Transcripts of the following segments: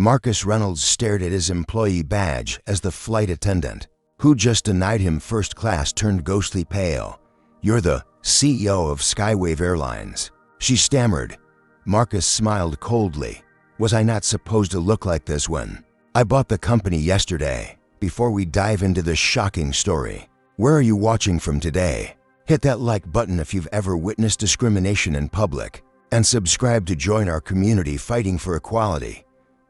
Marcus Reynolds stared at his employee badge as the flight attendant, who just denied him first class, turned ghostly pale. "You're the CEO of Skywave Airlines," she stammered. Marcus smiled coldly. "Was I not supposed to look like this when I bought the company yesterday?" Before we dive into this shocking story, where are you watching from today? Hit that like button if you've ever witnessed discrimination in public, and subscribe to join our community fighting for equality.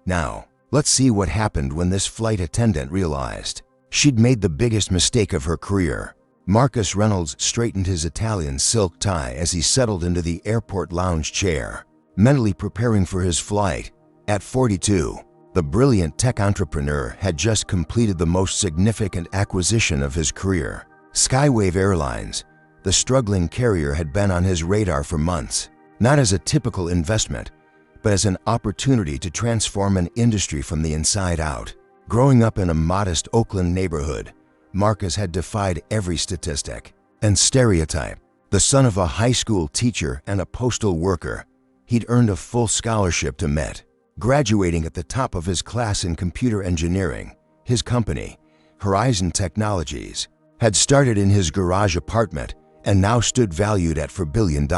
Now, let's see what happened when this flight attendant realized she'd made the biggest mistake of her career. Marcus Reynolds straightened his Italian silk tie as he settled into the airport lounge chair, mentally preparing for his flight. At 42, the brilliant tech entrepreneur had just completed the most significant acquisition of his career. Skywave Airlines, the struggling carrier, had been on his radar for months, not as a typical investment, but as an opportunity to transform an industry from the inside out. Growing up in a modest Oakland neighborhood, Marcus had defied every statistic and stereotype. The son of a high school teacher and a postal worker, he'd earned a full scholarship to Met, graduating at the top of his class in computer engineering. His company, Horizon Technologies, had started in his garage apartment and now stood valued at $4 billion.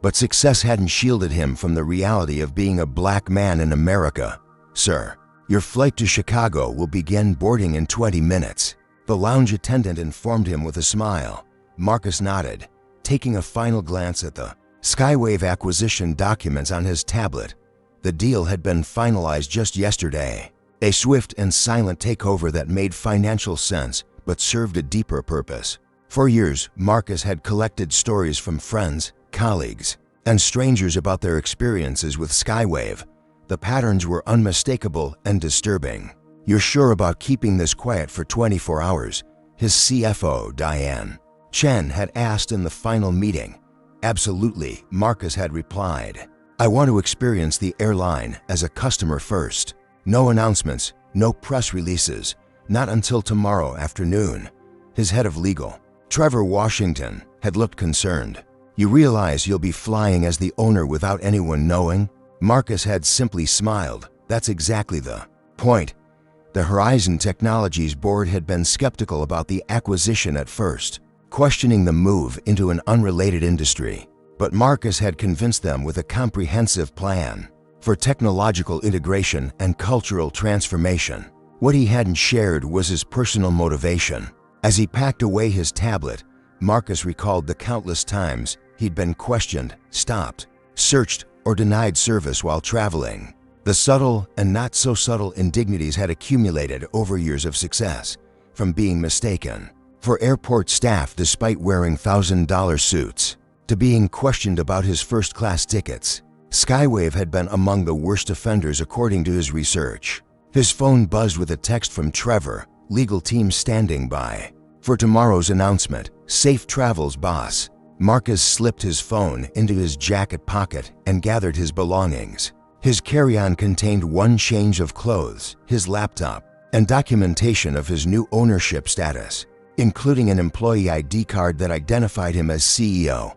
But success hadn't shielded him from the reality of being a black man in America. "Sir, your flight to Chicago will begin boarding in 20 minutes. The lounge attendant informed him with a smile. Marcus nodded, taking a final glance at the Skywave acquisition documents on his tablet. The deal had been finalized just yesterday. A swift and silent takeover that made financial sense but served a deeper purpose. For years, Marcus had collected stories from friends, colleagues, and strangers about their experiences with Skywave. The patterns were unmistakable and disturbing. "You're sure about keeping this quiet for 24 hours? His CFO, Diane Chen, had asked in the final meeting. "Absolutely," Marcus had replied. "I want to experience the airline as a customer first. No announcements, no press releases, not until tomorrow afternoon." His head of legal, Trevor Washington, had looked concerned. "You realize you'll be flying as the owner without anyone knowing?" Marcus had simply smiled. "That's exactly the point." The Horizon Technologies board had been skeptical about the acquisition at first, questioning the move into an unrelated industry. But Marcus had convinced them with a comprehensive plan for technological integration and cultural transformation. What he hadn't shared was his personal motivation. As he packed away his tablet, Marcus recalled the countless times he'd been questioned, stopped, searched, or denied service while traveling. The subtle and not so subtle indignities had accumulated over years of success, from being mistaken for airport staff despite wearing $1,000 suits, to being questioned about his first-class tickets. Skywave had been among the worst offenders according to his research. His phone buzzed with a text from Trevor, legal team standing by. "For tomorrow's announcement, safe travels, boss." Marcus slipped his phone into his jacket pocket and gathered his belongings. His carry-on contained one change of clothes, his laptop, and documentation of his new ownership status, including an employee ID card that identified him as CEO.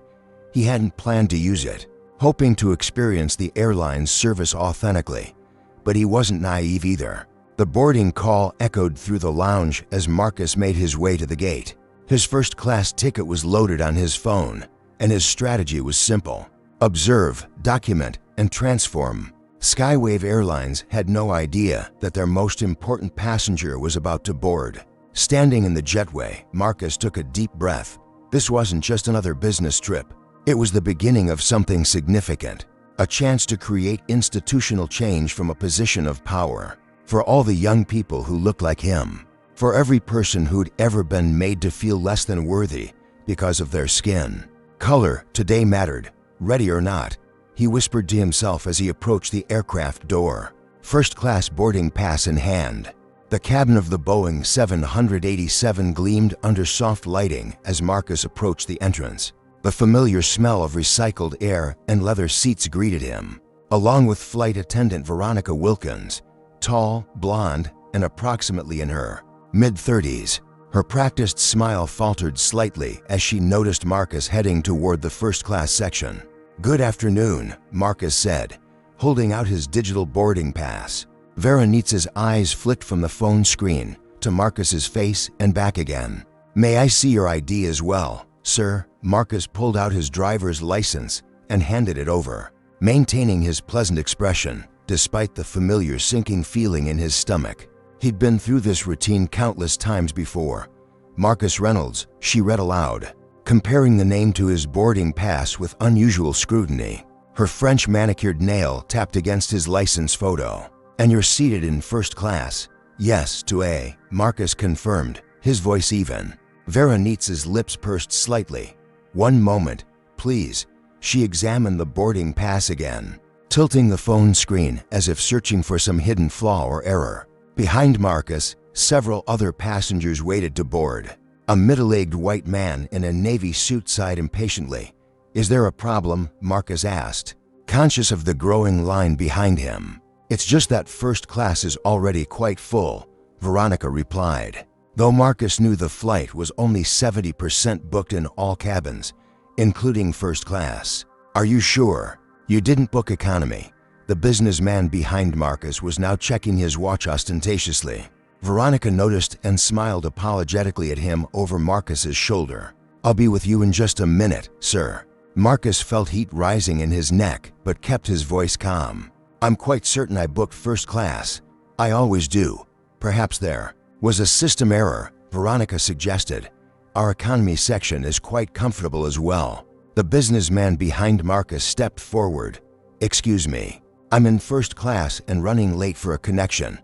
He hadn't planned to use it, hoping to experience the airline's service authentically. But he wasn't naive either. The boarding call echoed through the lounge as Marcus made his way to the gate. His first-class ticket was loaded on his phone, and his strategy was simple: observe, document, and transform. Skywave Airlines had no idea that their most important passenger was about to board. Standing in the jetway, Marcus took a deep breath. This wasn't just another business trip. It was the beginning of something significant, a chance to create institutional change from a position of power. For all the young people who looked like him, for every person who'd ever been made to feel less than worthy because of their skin color, today mattered. "Ready or not," he whispered to himself as he approached the aircraft door, first-class boarding pass in hand. The cabin of the Boeing 787 gleamed under soft lighting as Marcus approached the entrance. The familiar smell of recycled air and leather seats greeted him, along with flight attendant Veronica Wilkins, tall, blonde, and approximately in her mid-30s. Her practiced smile faltered slightly as she noticed Marcus heading toward the first-class section. "Good afternoon," Marcus said, holding out his digital boarding pass. Veronica's eyes flicked from the phone screen to Marcus's face and back again. "May I see your ID as well, sir?" Marcus pulled out his driver's license and handed it over, maintaining his pleasant expression despite the familiar sinking feeling in his stomach. He'd been through this routine countless times before. "Marcus Reynolds," she read aloud, comparing the name to his boarding pass with unusual scrutiny. Her French manicured nail tapped against his license photo. "And you're seated in first class?" "Yes, to A," Marcus confirmed, his voice even. Veronica's lips pursed slightly. "One moment, please." She examined the boarding pass again, tilting the phone screen as if searching for some hidden flaw or error. Behind Marcus, several other passengers waited to board. A middle-aged white man in a navy suit sighed impatiently. "Is there a problem?" Marcus asked, conscious of the growing line behind him. "It's just that first class is already quite full," Veronica replied. Though Marcus knew the flight was only 70% booked in all cabins, including first class. "Are you sure? You didn't book economy?" The businessman behind Marcus was now checking his watch ostentatiously. Veronica noticed and smiled apologetically at him over Marcus's shoulder. "I'll be with you in just a minute, sir." Marcus felt heat rising in his neck but kept his voice calm. "I'm quite certain I booked first class. I always do. Perhaps there was a system error," Veronica suggested. "Our economy section is quite comfortable as well." The businessman behind Marcus stepped forward. "Excuse me, I'm in first class and running late for a connection,"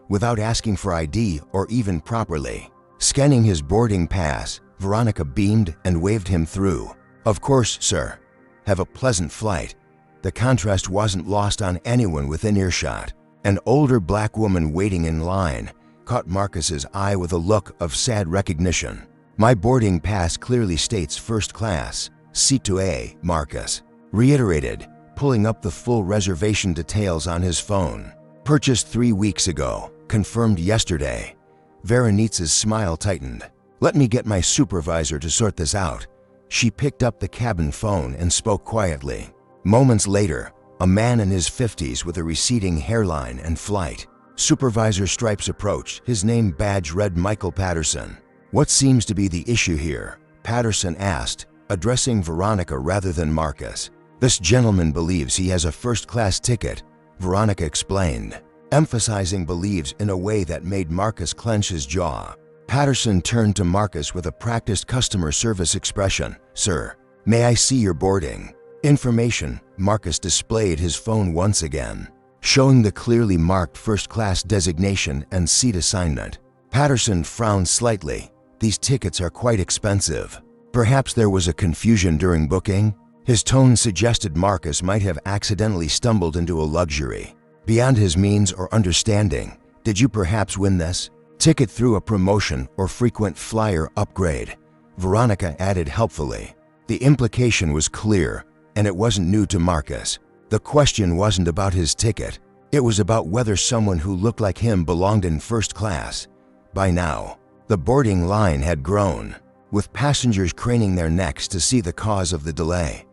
without asking for ID or even properly. Scanning his boarding pass, Veronica beamed and waved him through. "Of course, sir. Have a pleasant flight." The contrast wasn't lost on anyone within earshot. An older black woman waiting in line caught Marcus's eye with a look of sad recognition. "My boarding pass clearly states first class, seat to A," Marcus reiterated, pulling up the full reservation details on his phone. "Purchased 3 weeks ago, confirmed yesterday." Veronica's smile tightened. "Let me get my supervisor to sort this out." She picked up the cabin phone and spoke quietly. Moments later, a man in his 50s with a receding hairline and flight. Supervisor Stripes approached. His name badge read Michael Patterson. "What seems to be the issue here?" Patterson asked, addressing Veronica rather than Marcus. "This gentleman believes he has a first-class ticket," Veronica explained, emphasizing believes in a way that made Marcus clench his jaw. Patterson turned to Marcus with a practiced customer service expression. "Sir, may I see your boarding information?" Marcus displayed his phone once again, showing the clearly marked first-class designation and seat assignment. Patterson frowned slightly. "These tickets are quite expensive." Perhaps there was a confusion during booking. His tone suggested Marcus might have accidentally stumbled into a luxury beyond his means or understanding. "Did you perhaps win this ticket through a promotion or frequent flyer upgrade?" Veronica added helpfully. The implication was clear, and it wasn't new to Marcus. The question wasn't about his ticket. It was about whether someone who looked like him belonged in first class. By now, the boarding line had grown, with passengers craning their necks to see the cause of the delay.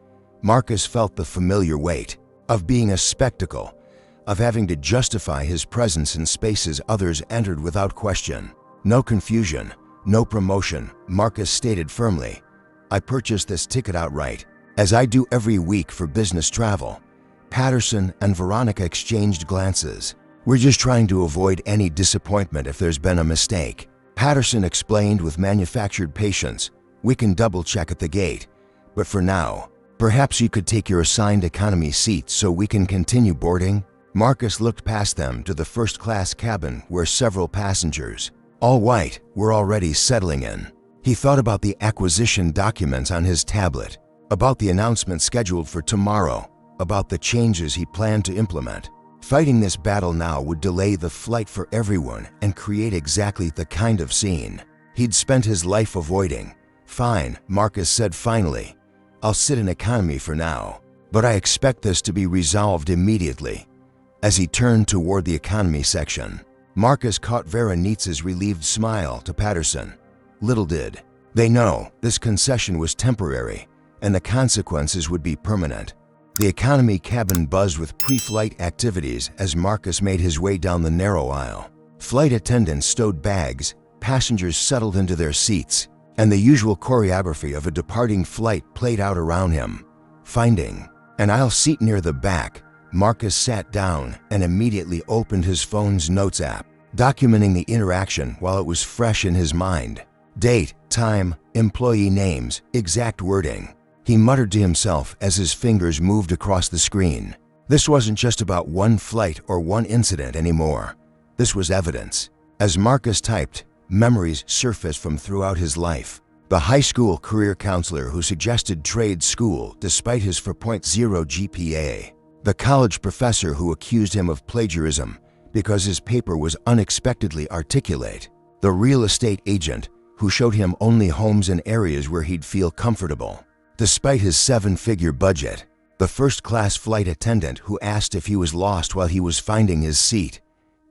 Marcus felt the familiar weight of being a spectacle, of having to justify his presence in spaces others entered without question. "No confusion, no promotion," Marcus stated firmly. "I purchased this ticket outright, as I do every week for business travel." Patterson and Veronica exchanged glances. "We're just trying to avoid any disappointment if there's been a mistake," Patterson explained with manufactured patience. "We can double-check at the gate, but for now, perhaps you could take your assigned economy seat so we can continue boarding." Marcus looked past them to the first-class cabin where several passengers, all white, were already settling in. He thought about the acquisition documents on his tablet, about the announcement scheduled for tomorrow, about the changes he planned to implement. Fighting this battle now would delay the flight for everyone and create exactly the kind of scene he'd spent his life avoiding. "Fine," Marcus said finally. "I'll sit in economy for now, but I expect this to be resolved immediately." As he turned toward the economy section, Marcus caught Veronica's relieved smile to Patterson. Little did they know this concession was temporary, and the consequences would be permanent. The economy cabin buzzed with pre-flight activities as Marcus made his way down the narrow aisle. Flight attendants stowed bags, passengers settled into their seats, and the usual choreography of a departing flight played out around him. Finding an aisle seat near the back, Marcus sat down and immediately opened his phone's notes app, documenting the interaction while it was fresh in his mind. Date, time, employee names, exact wording. He muttered to himself as his fingers moved across the screen. This wasn't just about one flight or one incident anymore. This was evidence. As Marcus typed, memories surfaced from throughout his life. The high school career counselor who suggested trade school despite his 4.0 GPA. The college professor who accused him of plagiarism because his paper was unexpectedly articulate. The real estate agent who showed him only homes in areas where he'd feel comfortable. Despite his 7-figure budget, the first-class flight attendant who asked if he was lost while he was finding his seat.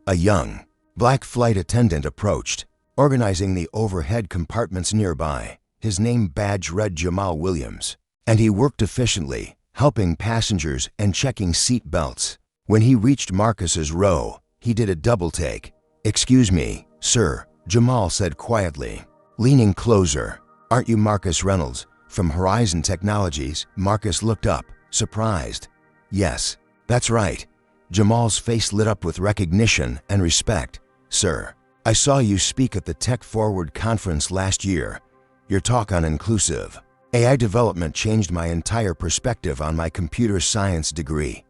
A young, black flight attendant approached, organizing the overhead compartments nearby. His name badge read Jamal Williams, and he worked efficiently, helping passengers and checking seat belts. When he reached Marcus's row, he did a double take. "Excuse me, sir," Jamal said quietly. Leaning closer, "Aren't you Marcus Reynolds from Horizon Technologies?" Marcus looked up, surprised. "Yes, that's right." Jamal's face lit up with recognition and respect. "Sir, I saw you speak at the Tech Forward conference last year. Your talk on inclusive AI development changed my entire perspective on my computer science degree."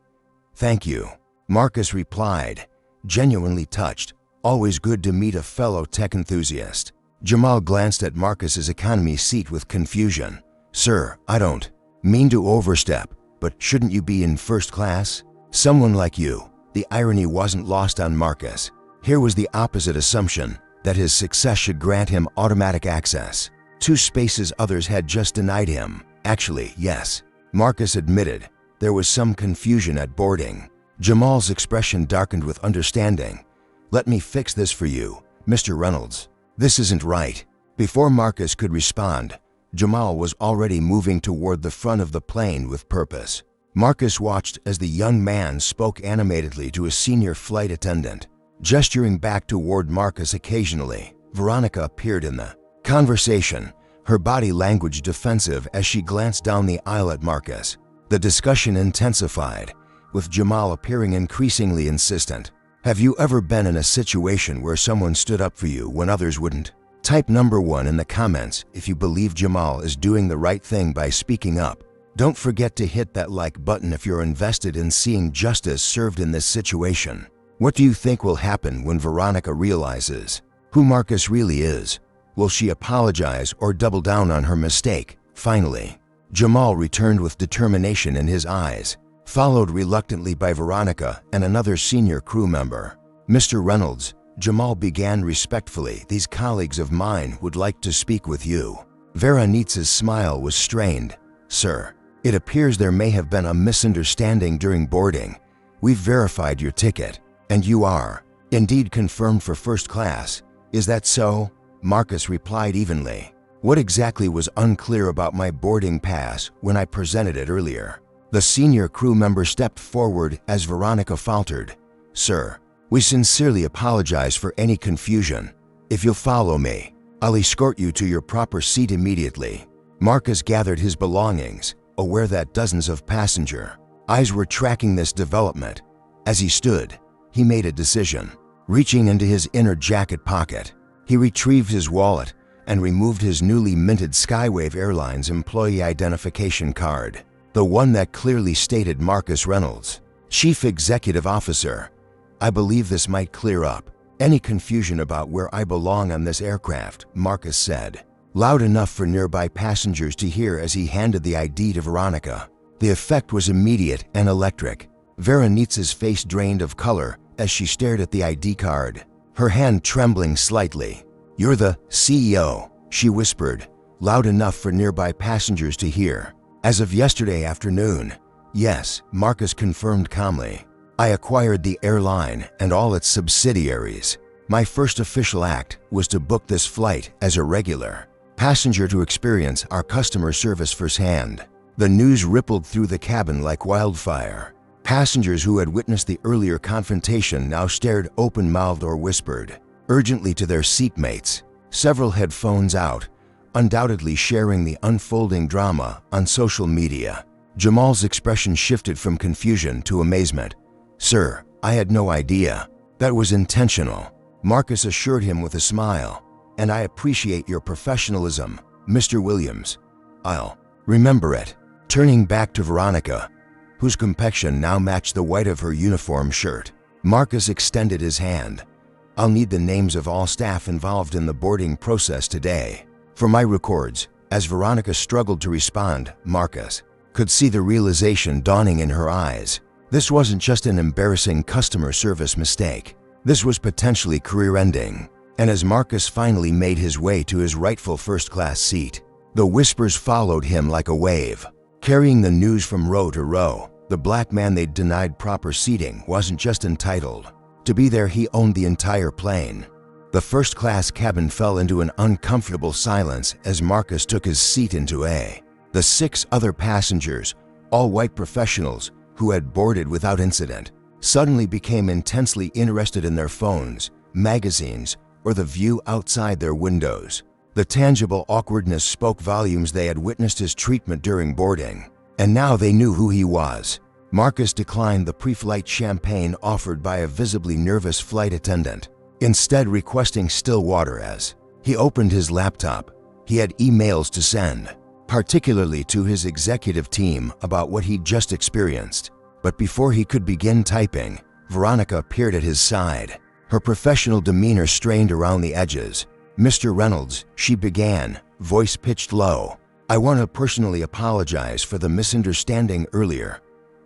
"Thank you," Marcus replied, genuinely touched. "Always good to meet a fellow tech enthusiast." Jamal glanced at Marcus's economy seat with confusion. "Sir, I don't mean to overstep, but shouldn't you be in first class? Someone like you." The irony wasn't lost on Marcus. Here was the opposite assumption, that his success should grant him automatic access. 2 spaces others had just denied him. "Actually, yes," Marcus admitted. There was some confusion at boarding. Jamal's expression darkened with understanding. "Let me fix this for you, Mr. Reynolds. This isn't right." Before Marcus could respond, Jamal was already moving toward the front of the plane with purpose. Marcus watched as the young man spoke animatedly to a senior flight attendant. Gesturing back toward Marcus occasionally, Veronica appeared in the conversation, her body language defensive as she glanced down the aisle at Marcus. The discussion intensified, with Jamal appearing increasingly insistent. "Have you ever been in a situation where someone stood up for you when others wouldn't?" Type number 1 in the comments if you believe Jamal is doing the right thing by speaking up. Don't forget to hit that like button if you're invested in seeing justice served in this situation. What do you think will happen when Veronica realizes who Marcus really is? Will she apologize or double down on her mistake? Finally, Jamal returned with determination in his eyes, followed reluctantly by Veronica and another senior crew member. "Mr. Reynolds," Jamal began respectfully, "these colleagues of mine would like to speak with you." Veronica's smile was strained. "Sir, it appears there may have been a misunderstanding during boarding. We've verified your ticket, and you are indeed confirmed for first class. Is that so?" Marcus replied evenly. "What exactly was unclear about my boarding pass when I presented it earlier?" The senior crew member stepped forward as Veronica faltered. "Sir, we sincerely apologize for any confusion. If you'll follow me, I'll escort you to your proper seat immediately." Marcus gathered his belongings, aware that dozens of passenger eyes were tracking this development. As he stood, he made a decision. Reaching into his inner jacket pocket, he retrieved his wallet and removed his newly minted Skywave Airlines employee identification card, the one that clearly stated Marcus Reynolds, Chief Executive Officer. "I believe this might clear up any confusion about where I belong on this aircraft," Marcus said, loud enough for nearby passengers to hear as he handed the ID to Veronica. The effect was immediate and electric. Veronica's face drained of color as she stared at the ID card, her hand trembling slightly. "You're the CEO," she whispered, loud enough for nearby passengers to hear. "As of yesterday afternoon." "Yes," Marcus confirmed calmly. "I acquired the airline and all its subsidiaries. My first official act was to book this flight as a regular passenger to experience our customer service firsthand." The news rippled through the cabin like wildfire. Passengers who had witnessed the earlier confrontation now stared open-mouthed or whispered urgently to their seatmates. Several had phones out, undoubtedly sharing the unfolding drama on social media. Jamal's expression shifted from confusion to amazement. "Sir, I had no idea. That was intentional," Marcus assured him with a smile. "And I appreciate your professionalism, Mr. Williams. I'll remember it." Turning back to Veronica, whose complexion now matched the white of her uniform shirt, Marcus extended his hand. "I'll need the names of all staff involved in the boarding process today for my records." As Veronica struggled to respond, Marcus could see the realization dawning in her eyes. This wasn't just an embarrassing customer service mistake. This was potentially career-ending. And as Marcus finally made his way to his rightful first-class seat, the whispers followed him like a wave. Carrying the news from row to row, the black man they'd denied proper seating wasn't just entitled to be there, he owned the entire plane. The first-class cabin fell into an uncomfortable silence as Marcus took his seat into A. The 6 other passengers, all white professionals who had boarded without incident, suddenly became intensely interested in their phones, magazines, or the view outside their windows. The tangible awkwardness spoke volumes. They had witnessed his treatment during boarding, and now they knew who he was. Marcus declined the pre-flight champagne offered by a visibly nervous flight attendant, instead requesting still water. As he opened his laptop, he had emails to send, particularly to his executive team, about what he'd just experienced. But before he could begin typing, Veronica appeared at his side, her professional demeanor strained around the edges. "Mr. Reynolds," she began, voice pitched low, "I want to personally apologize for the misunderstanding earlier."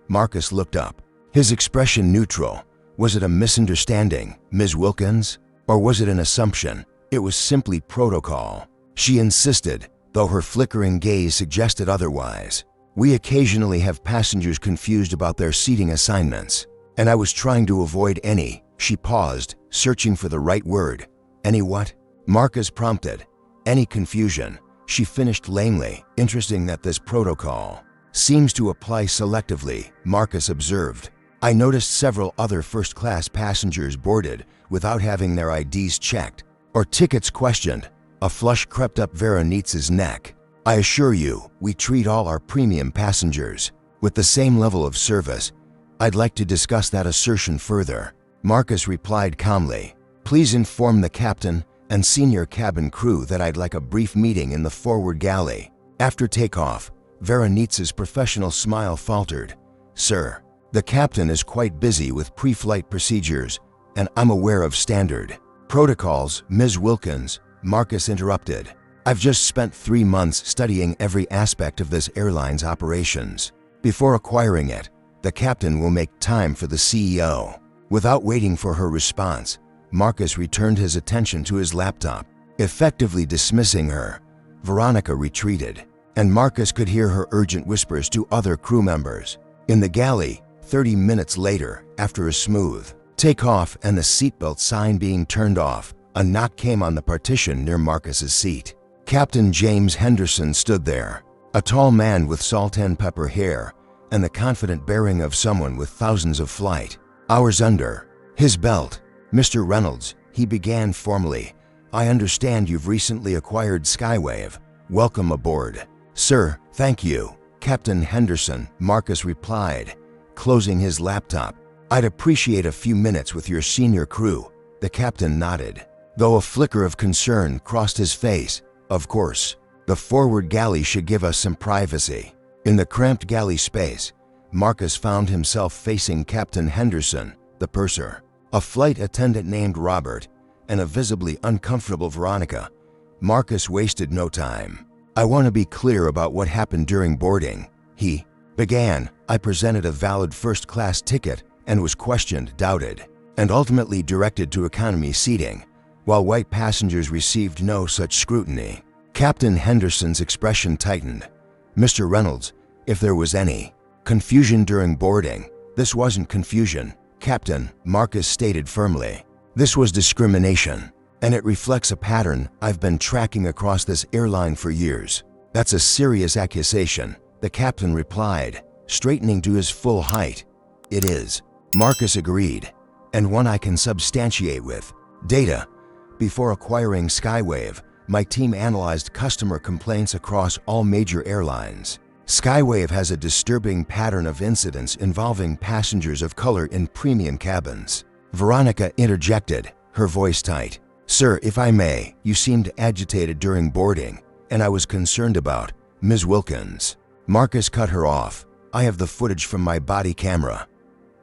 Marcus looked up, his expression neutral. Was it a misunderstanding, Ms. Wilkins? Or was it an assumption? It was simply protocol, she insisted, though her flickering gaze suggested otherwise. "We occasionally have passengers confused about their seating assignments, and I was trying to avoid any." She paused, searching for the right word. "Any what?" Marcus prompted. "Any confusion," she finished lamely. "Interesting that this protocol seems to apply selectively," Marcus observed. "I noticed several other first-class passengers boarded without having their IDs checked or tickets questioned." A flush crept up Veronique's neck. "I assure you, we treat all our premium passengers with the same level of service." "I'd like to discuss that assertion further," Marcus replied calmly. "Please inform the captain and senior cabin crew that I'd like a brief meeting in the forward galley." After takeoff, Veronique's professional smile faltered. "Sir, the captain is quite busy with pre-flight procedures, and I'm aware of standard protocols." "Ms. Wilkins," Marcus interrupted, "I've just spent 3 months studying every aspect of this airline's operations. Before acquiring it, the captain will make time for the CEO." Without waiting for her response, Marcus returned his attention to his laptop, effectively dismissing her. Veronica retreated, and Marcus could hear her urgent whispers to other crew members. In the galley, 30 minutes later, after a smooth takeoff and the seatbelt sign being turned off, a knock came on the partition near Marcus's seat. Captain James Henderson stood there, a tall man with salt and pepper hair and the confident bearing of someone with thousands of flight hours under his belt. "Mr. Reynolds," he began formally, "I understand you've recently acquired Skywave. Welcome aboard." "Sir, thank you, Captain Henderson," Marcus replied, closing his laptop. "I'd appreciate a few minutes with your senior crew." The captain nodded, though a flicker of concern crossed his face. "Of course, the forward galley should give us some privacy." In the cramped galley space, Marcus found himself facing Captain Henderson, the purser, a flight attendant named Robert, and a visibly uncomfortable Veronica. Marcus wasted no time. "I want to be clear about what happened during boarding," he began. "I presented a valid first-class ticket and was questioned, doubted, and ultimately directed to economy seating, while white passengers received no such scrutiny." Captain Henderson's expression tightened. "Mr. Reynolds, if there was any confusion during boarding, this wasn't confusion, Captain," Marcus stated firmly. "This was discrimination, and it reflects a pattern I've been tracking across this airline for years." "That's a serious accusation," the captain replied, straightening to his full height. "It is." Marcus agreed, "and one I can substantiate with data." Before acquiring Skywave, my team analyzed customer complaints across all major airlines. Skywave has a disturbing pattern of incidents involving passengers of color in premium cabins. Veronica interjected, her voice tight. "Sir, if I may, you seemed agitated during boarding, and I was concerned about Ms. Wilkins." Marcus cut her off. "I have the footage from my body camera."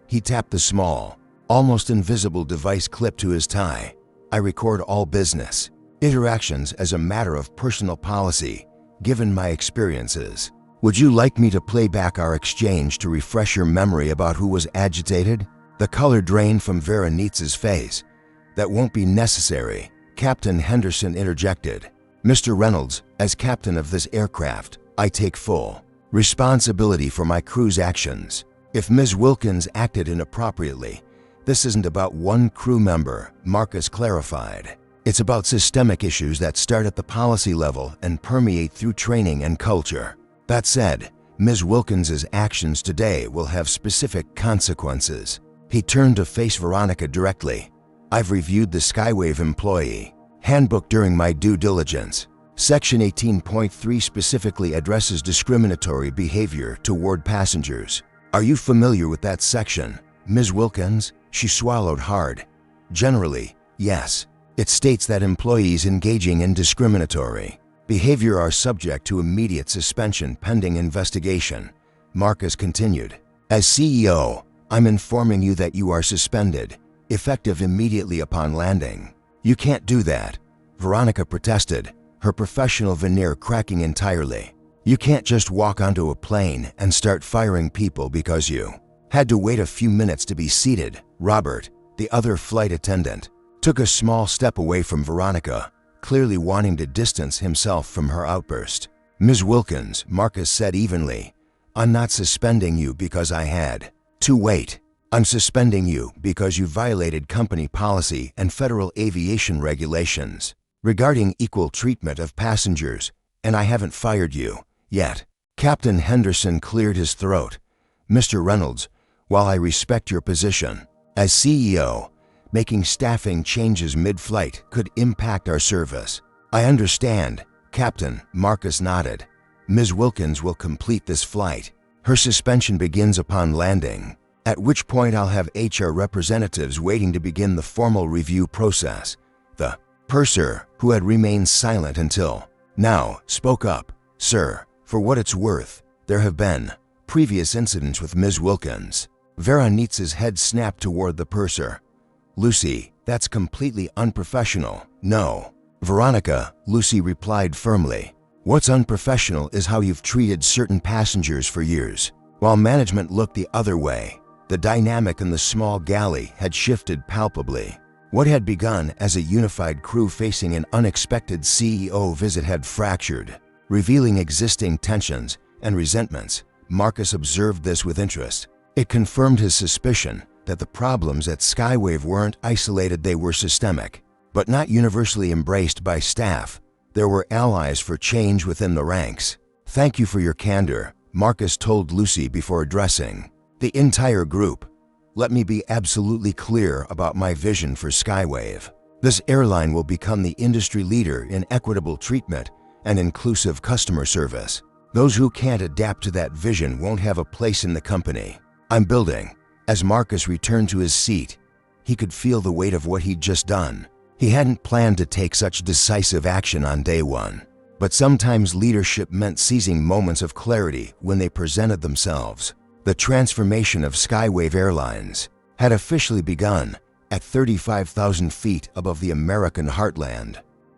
He tapped the small, almost invisible device clipped to his tie. "I record all business interactions as a matter of personal policy, given my experiences. Would you like me to play back our exchange to refresh your memory about who was agitated?" The color drained from Veronica's face. "That won't be necessary," Captain Henderson interjected. "Mr. Reynolds, as captain of this aircraft, I take full responsibility for my crew's actions. If Ms. Wilkins acted inappropriately, this isn't about one crew member," Marcus clarified. "It's about systemic issues that start at the policy level and permeate through training and culture. That said, Ms. Wilkins's actions today will have specific consequences." He turned to face Veronica directly. "I've reviewed the Skywave employee handbook during my due diligence. Section 18.3 specifically addresses discriminatory behavior toward passengers. Are you familiar with that section, Ms. Wilkins?" She swallowed hard. "Generally, yes. It states that employees engaging in discriminatory behavior are subject to immediate suspension pending investigation," Marcus continued. "As CEO, I'm informing you that you are suspended, effective immediately upon landing." "You can't do that," Veronica protested, her professional veneer cracking entirely. "You can't just walk onto a plane and start firing people because you had to wait a few minutes to be seated." Robert, the other flight attendant, took a small step away from Veronica, clearly wanting to distance himself from her outburst. "Ms. Wilkins," Marcus said evenly, "I'm not suspending you because I had to wait. I'm suspending you because you violated company policy and federal aviation regulations regarding equal treatment of passengers, and I haven't fired you yet." Captain Henderson cleared his throat. "Mr. Reynolds, while I respect your position as CEO, making staffing changes mid-flight could impact our service." "I understand, Captain," Marcus nodded. "Ms. Wilkins will complete this flight. Her suspension begins upon landing, at which point I'll have HR representatives waiting to begin the formal review process." The purser, who had remained silent until now, spoke up. "Sir, for what it's worth, there have been previous incidents with Ms. Wilkins." Veronica's head snapped toward the purser. "Lucy, that's completely unprofessional." "No, Veronica," Lucy replied firmly. "What's unprofessional is how you've treated certain passengers for years." While management looked the other way, the dynamic in the small galley had shifted palpably. What had begun as a unified crew facing an unexpected CEO visit had fractured, revealing existing tensions and resentments. Marcus observed this with interest. It confirmed his suspicion that the problems at Skywave weren't isolated, they were systemic, but not universally embraced by staff. There were allies for change within the ranks. "Thank you for your candor," Marcus told Lucy before addressing the entire group. "Let me be absolutely clear about my vision for Skywave. This airline will become the industry leader in equitable treatment and inclusive customer service. Those who can't adapt to that vision won't have a place in the company I'm building." As Marcus returned to his seat, he could feel the weight of what he'd just done. He hadn't planned to take such decisive action on day one, but sometimes leadership meant seizing moments of clarity when they presented themselves. The transformation of Skywave Airlines had officially begun at 35,000 feet above the American heartland.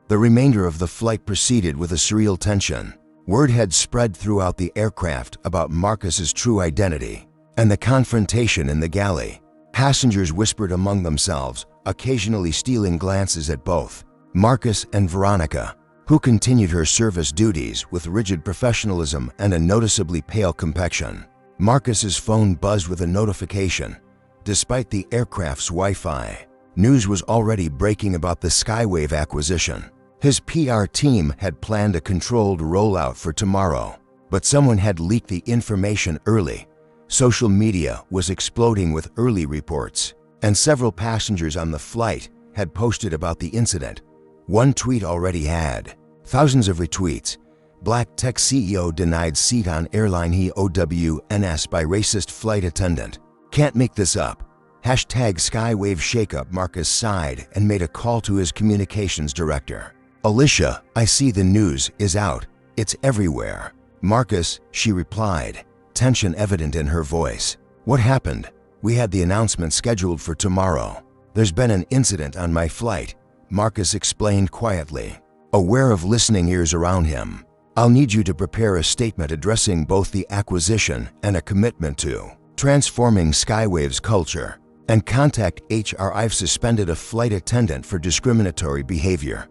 The remainder of the flight proceeded with a surreal tension. Word had spread throughout the aircraft about Marcus's true identity and the confrontation in the galley. Passengers whispered among themselves, occasionally stealing glances at both Marcus and Veronica, who continued her service duties with rigid professionalism and a noticeably pale complexion. Marcus's phone buzzed with a notification. Despite the aircraft's Wi-Fi, news was already breaking about the Skywave acquisition. His PR team had planned a controlled rollout for tomorrow. But someone had leaked the information early. Social media was exploding with early reports, and several passengers on the flight had posted about the incident. One tweet already had thousands of retweets. Black tech CEO denied seat on airline he OWNS by racist flight attendant. Can't make this up. Hashtag Skywave shakeup. Marcus sighed and made a call to his communications director. Alicia, I see the news is out. It's everywhere. Marcus, she replied, tension evident in her voice. What happened? We had the announcement scheduled for tomorrow. There's been an incident on my flight, Marcus explained quietly, aware of listening ears around him. I'll need you to prepare a statement addressing both the acquisition and a commitment to transforming Skywave's culture, and contact HR. I've suspended a flight attendant for discriminatory behavior.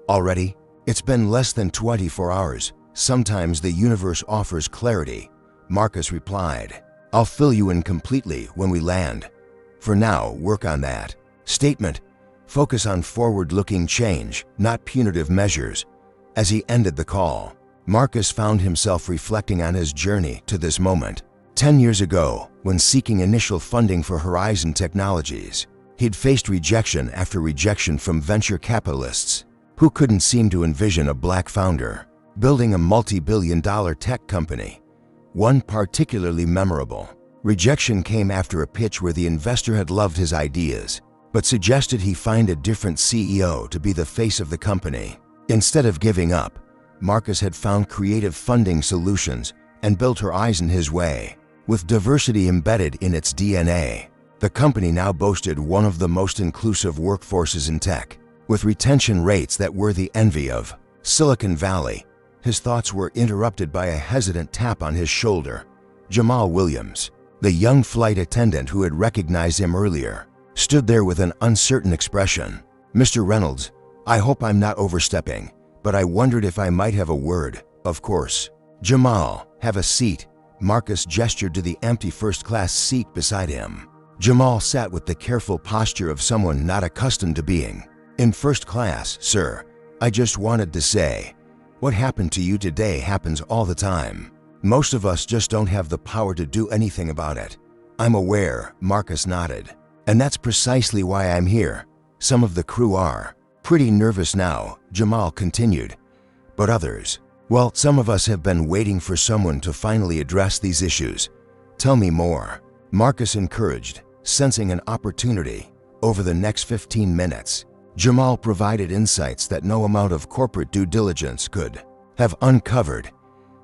Already? It's been less than 24 hours. Sometimes the universe offers clarity, Marcus replied. I'll fill you in completely when we land. For now, work on that. Statement. Focus on forward-looking change, not punitive measures. As he ended the call, Marcus found himself reflecting on his journey to this moment. 10 years ago, when seeking initial funding for Horizon Technologies, he'd faced rejection after rejection from venture capitalists who couldn't seem to envision a black founder building a multi-billion-dollar tech company. One particularly memorable rejection came after a pitch where the investor had loved his ideas, but suggested he find a different CEO to be the face of the company. Instead of giving up, Marcus had found creative funding solutions and built Horizon his way. With diversity embedded in its DNA, the company now boasted one of the most inclusive workforces in tech, with retention rates that were the envy of Silicon Valley. His thoughts were interrupted by a hesitant tap on his shoulder. Jamal Williams, the young flight attendant who had recognized him earlier, stood there with an uncertain expression. Mr. Reynolds, I hope I'm not overstepping, but I wondered if I might have a word. Of course. Jamal, have a seat. Marcus gestured to the empty first-class seat beside him. Jamal sat with the careful posture of someone not accustomed to being in first class. Sir, I just wanted to say, what happened to you today happens all the time. Most of us just don't have the power to do anything about it. I'm aware, Marcus nodded. And that's precisely why I'm here. Some of the crew are pretty nervous now, Jamal continued. But others, well, some of us have been waiting for someone to finally address these issues. Tell me more, Marcus encouraged, sensing an opportunity. Over the next 15 minutes, Jamal provided insights that no amount of corporate due diligence could have uncovered.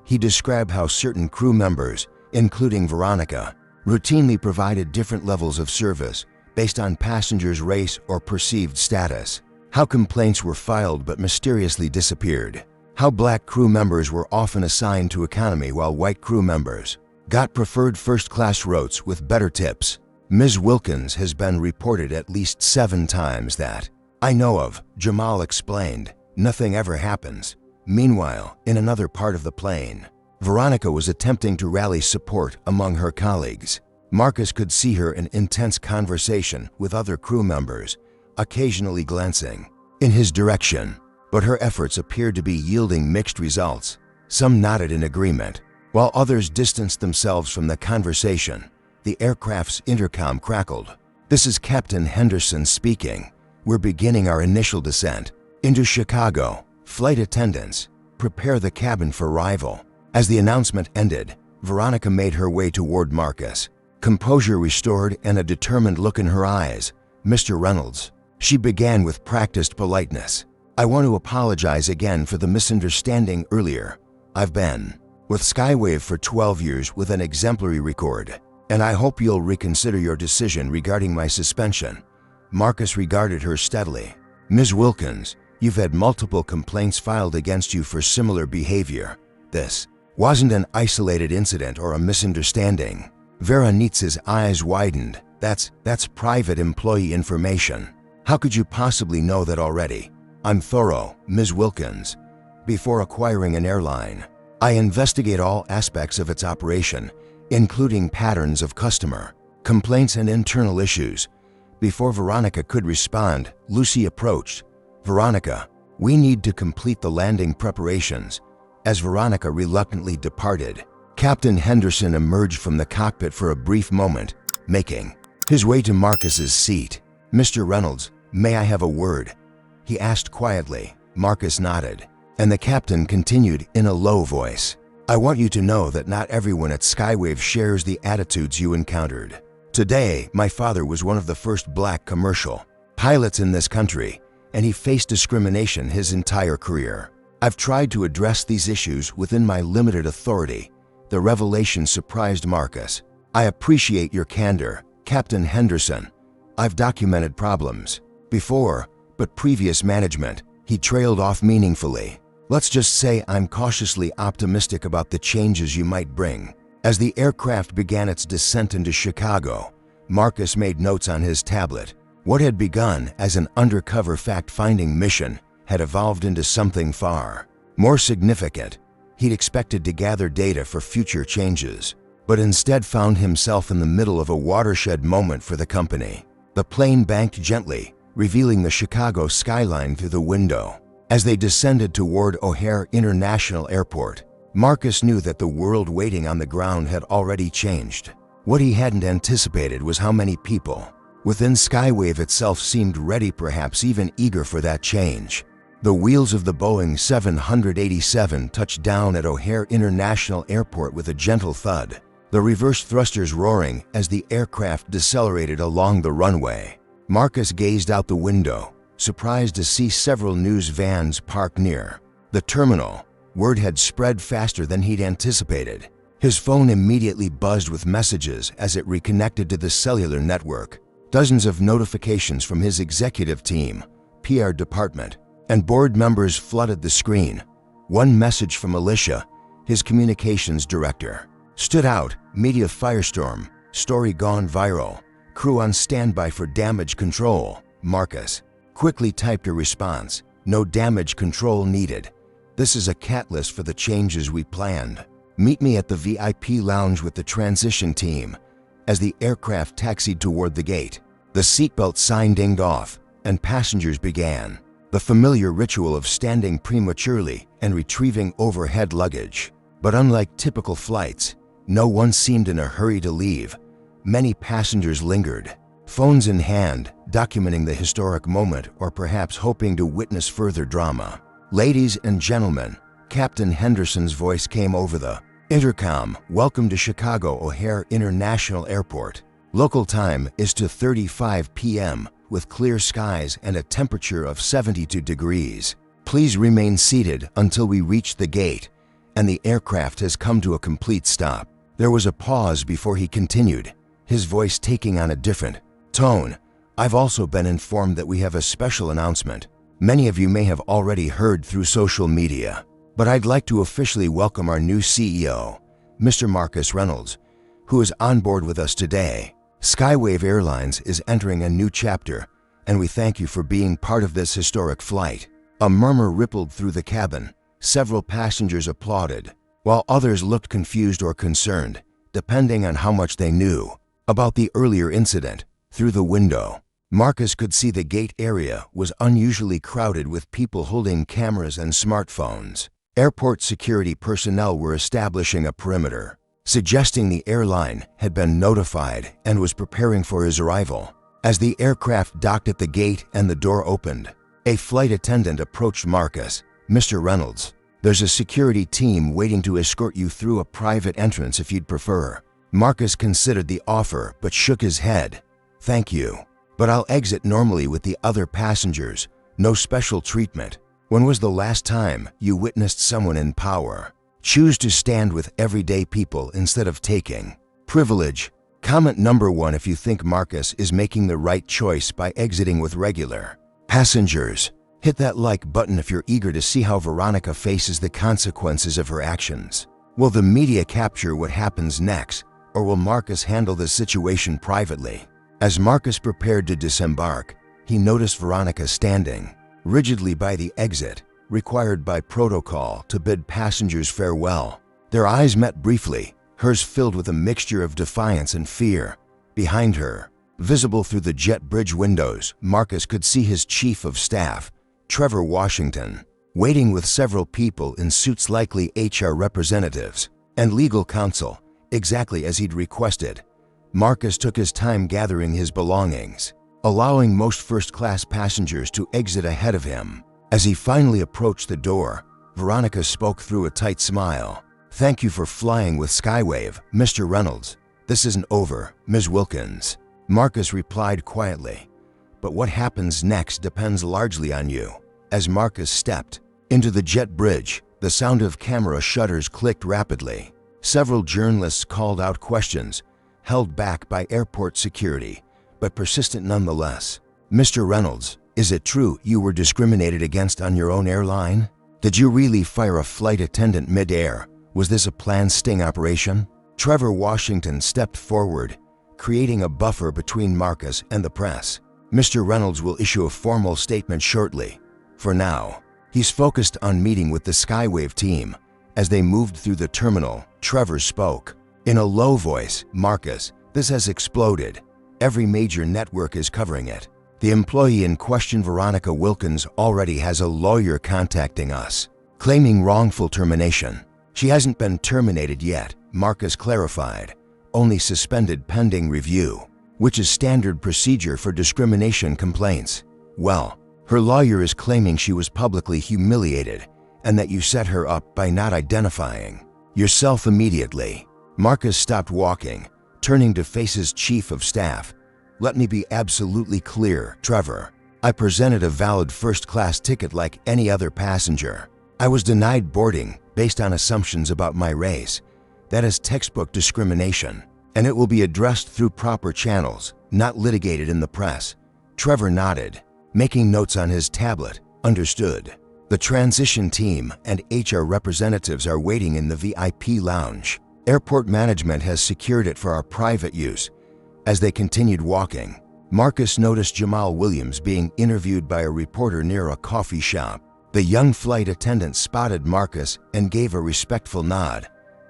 He described how certain crew members, including Veronica, routinely provided different levels of service based on passengers' race or perceived status, how complaints were filed but mysteriously disappeared, how black crew members were often assigned to economy while white crew members got preferred first-class routes with better tips. Ms. Wilkins has been reported at least 7 times that I know of, Jamal explained. Nothing ever happens. Meanwhile, in another part of the plane, Veronica was attempting to rally support among her colleagues. Marcus could see her in intense conversation with other crew members, occasionally glancing in his direction, but her efforts appeared to be yielding mixed results. Some nodded in agreement, while others distanced themselves from the conversation. The aircraft's intercom crackled. This is Captain Henderson speaking. We're beginning our initial descent into Chicago. Flight attendants, prepare the cabin for arrival. As the announcement ended, Veronica made her way toward Marcus, composure restored and a determined look in her eyes. Mr. Reynolds, she began with practiced politeness. I want to apologize again for the misunderstanding earlier. I've been with Skywave for 12 years with an exemplary record, and I hope you'll reconsider your decision regarding my suspension. Marcus regarded her steadily. Ms. Wilkins, you've had multiple complaints filed against you for similar behavior. This wasn't an isolated incident or a misunderstanding. Veronitz's eyes widened. That's private employee information. How could you possibly know that already? I'm thorough, Ms. Wilkins. Before acquiring an airline, I investigate all aspects of its operation, including patterns of customer complaints and internal issues. Before Veronica could respond, Lucy approached. Veronica, we need to complete the landing preparations. As Veronica reluctantly departed, Captain Henderson emerged from the cockpit for a brief moment, making his way to Marcus's seat. "Mr. Reynolds, may I have a word?" he asked quietly. Marcus nodded, and the captain continued in a low voice. "I want you to know that not everyone at Skywave shares the attitudes you encountered. Today, my father was one of the first black commercial pilots in this country, and he faced discrimination his entire career. I've tried to address these issues within my limited authority." The revelation surprised Marcus. "I appreciate your candor, Captain Henderson. I've documented problems before, but previous management," he trailed off meaningfully. "Let's just say I'm cautiously optimistic about the changes you might bring." As the aircraft began its descent into Chicago, Marcus made notes on his tablet. What had begun as an undercover fact-finding mission had evolved into something far more significant. He'd expected to gather data for future changes, but instead found himself in the middle of a watershed moment for the company. The plane banked gently, revealing the Chicago skyline through the window. As they descended toward O'Hare International Airport, Marcus knew that the world waiting on the ground had already changed. What he hadn't anticipated was how many people within Skywave itself seemed ready, perhaps even eager for that change. The wheels of the Boeing 787 touched down at O'Hare International Airport with a gentle thud, the reverse thrusters roaring as the aircraft decelerated along the runway. Marcus gazed out the window, surprised to see several news vans parked near the terminal. Word had spread faster than he'd anticipated. His phone immediately buzzed with messages as it reconnected to the cellular network. Dozens of notifications from his executive team, PR department, and board members flooded the screen. One message from Alicia, his communications director, stood out: "Media firestorm, story gone viral, crew on standby for damage control." Marcus quickly typed a response: "No damage control needed. This is a catalyst for the changes we planned. Meet me at the VIP lounge with the transition team." As the aircraft taxied toward the gate, the seatbelt sign dinged off, and passengers began the familiar ritual of standing prematurely and retrieving overhead luggage. But unlike typical flights, no one seemed in a hurry to leave. Many passengers lingered, phones in hand, documenting the historic moment or perhaps hoping to witness further drama. "Ladies and gentlemen," Captain Henderson's voice came over the intercom, "welcome to Chicago O'Hare International Airport. Local time is 2:35 p.m. with clear skies and a temperature of 72 degrees. Please remain seated until we reach the gate and the aircraft has come to a complete stop." There was a pause before he continued, his voice taking on a different tone. "I've also been informed that we have a special announcement. Many of you may have already heard through social media, but I'd like to officially welcome our new CEO, Mr. Marcus Reynolds, who is on board with us today. Skywave Airlines is entering a new chapter, and we thank you for being part of this historic flight." A murmur rippled through the cabin. Several passengers applauded, while others looked confused or concerned, depending on how much they knew about the earlier incident. Through the window, Marcus could see the gate area was unusually crowded with people holding cameras and smartphones. Airport security personnel were establishing a perimeter, suggesting the airline had been notified and was preparing for his arrival. As the aircraft docked at the gate and the door opened, a flight attendant approached Marcus. "Mr. Reynolds, there's a security team waiting to escort you through a private entrance if you'd prefer." Marcus considered the offer but shook his head. "Thank you, but I'll exit normally with the other passengers. No special treatment." When was the last time you witnessed someone in power choose to stand with everyday people instead of taking privilege? Comment number 1 if you think Marcus is making the right choice by exiting with regular passengers. Hit that like button if you're eager to see how Veronica faces the consequences of her actions. Will the media capture what happens next, or will Marcus handle the situation privately? As Marcus prepared to disembark, he noticed Veronica standing rigidly by the exit, required by protocol to bid passengers farewell. Their eyes met briefly, hers filled with a mixture of defiance and fear. Behind her, visible through the jet bridge windows, Marcus could see his chief of staff, Trevor Washington. waiting with several people in suits, likely HR representatives and legal counsel, exactly as he'd requested. Marcus took his time gathering his belongings, allowing most first-class passengers to exit ahead of him. As he finally approached the door, Veronica spoke through a tight smile. "Thank you for flying with Skywave, Mr. Reynolds. This isn't over, Ms. Wilkins." Marcus replied quietly, "But what happens next depends largely on you." As Marcus stepped into the jet bridge, the sound of camera shutters clicked rapidly. Several journalists called out questions, held back by airport security, but persistent nonetheless. "Mr. Reynolds, is it true you were discriminated against on your own airline? Did you really fire a flight attendant mid-air? Was this a planned sting operation?" Trevor Washington stepped forward, creating a buffer between Marcus and the press. "Mr. Reynolds will issue a formal statement shortly. For now, he's focused on meeting with the Skywave team." As they moved through the terminal, Trevor spoke. In a low voice, "Marcus, this has exploded. Every major network is covering it. The employee in question, Veronica Wilkins, already has a lawyer contacting us, claiming wrongful termination." "She hasn't been terminated yet," Marcus clarified, "only suspended pending review, which is standard procedure for discrimination complaints." "Well, her lawyer is claiming she was publicly humiliated and that you set her up by not identifying yourself immediately." Marcus stopped walking, turning to face his chief of staff. "Let me be absolutely clear, Trevor. I presented a valid first-class ticket like any other passenger. I was denied boarding based on assumptions about my race. That is textbook discrimination, and it will be addressed through proper channels, not litigated in the press." Trevor nodded, making notes on his tablet. "Understood. The transition team and HR representatives are waiting in the VIP lounge. Airport management has secured it for our private use." As they continued walking, Marcus noticed Jamal Williams being interviewed by a reporter near a coffee shop. The young flight attendant spotted Marcus and gave a respectful nod.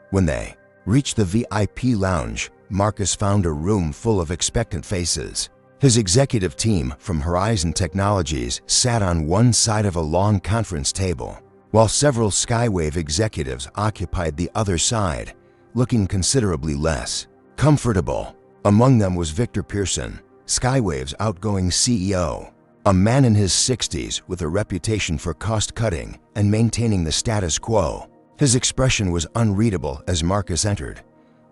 When they reached the VIP lounge, Marcus found a room full of expectant faces. His executive team from Horizon Technologies sat on one side of a long conference table, while several Skywave executives occupied the other side, looking considerably less comfortable. Among them was Victor Pearson, Skywave's outgoing CEO, a man in his 60s with a reputation for cost-cutting and maintaining the status quo. His expression was unreadable as Marcus entered.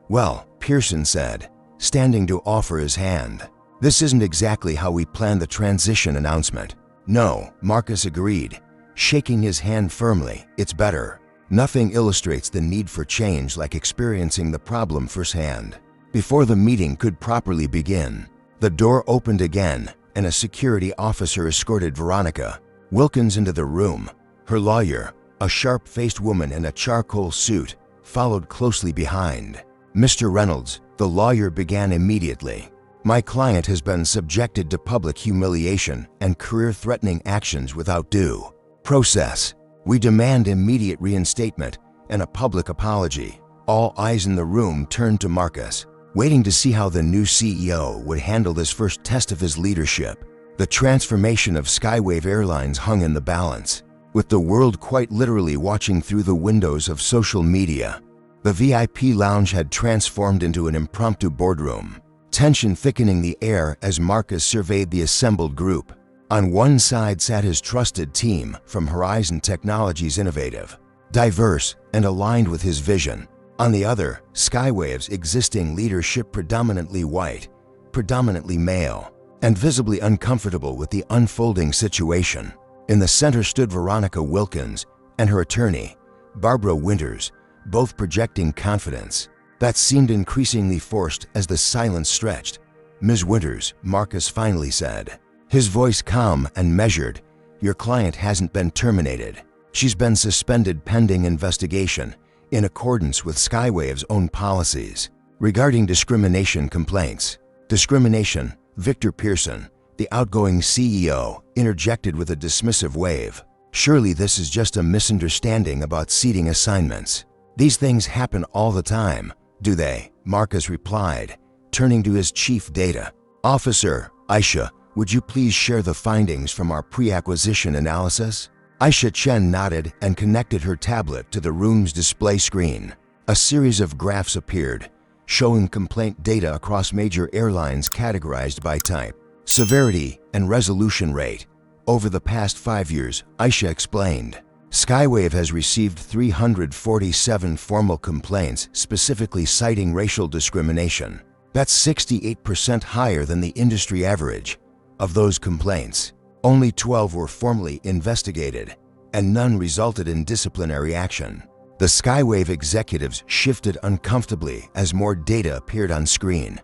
"Well," Pearson said, standing to offer his hand, "this isn't exactly how we planned the transition announcement." "No," Marcus agreed, shaking his hand firmly, "it's better. Nothing illustrates the need for change like experiencing the problem firsthand." Before the meeting could properly begin, the door opened again and a security officer escorted Veronica Wilkins into the room. Her lawyer, a sharp-faced woman in a charcoal suit, followed closely behind. "Mr. Reynolds," the lawyer began immediately, "my client has been subjected to public humiliation and career-threatening actions without due process. We demand immediate reinstatement and a public apology." All eyes in the room turned to Marcus, waiting to see how the new CEO would handle this first test of his leadership. The transformation of Skywave Airlines hung in the balance, with the world quite literally watching through the windows of social media. The VIP lounge had transformed into an impromptu boardroom, tension thickening the air as Marcus surveyed the assembled group. On one side sat his trusted team from Horizon Technologies, innovative, diverse, and aligned with his vision. On the other, Skywave's existing leadership, predominantly white, predominantly male, and visibly uncomfortable with the unfolding situation. In the center stood Veronica Wilkins and her attorney, Barbara Winters, both projecting confidence that seemed increasingly forced as the silence stretched. "Ms. Winters," Marcus finally said, his voice calm and measured, "your client hasn't been terminated. She's been suspended pending investigation in accordance with Skywave's own policies regarding discrimination complaints." "Discrimination," Victor Pearson, the outgoing CEO, interjected with a dismissive wave. "Surely this is just a misunderstanding about seating assignments. These things happen all the time, do they?" Marcus replied, turning to his chief data officer, Aisha, "Would you please share the findings from our pre-acquisition analysis?" Aisha Chen nodded and connected her tablet to the room's display screen. A series of graphs appeared, showing complaint data across major airlines categorized by type, severity, and resolution rate. Over the past 5 years, Aisha explained, Skywave has received 347 formal complaints specifically citing racial discrimination. That's 68% higher than the industry average. Of those complaints, only 12 were formally investigated, and none resulted in disciplinary action. The Skywave executives shifted uncomfortably as more data appeared on screen.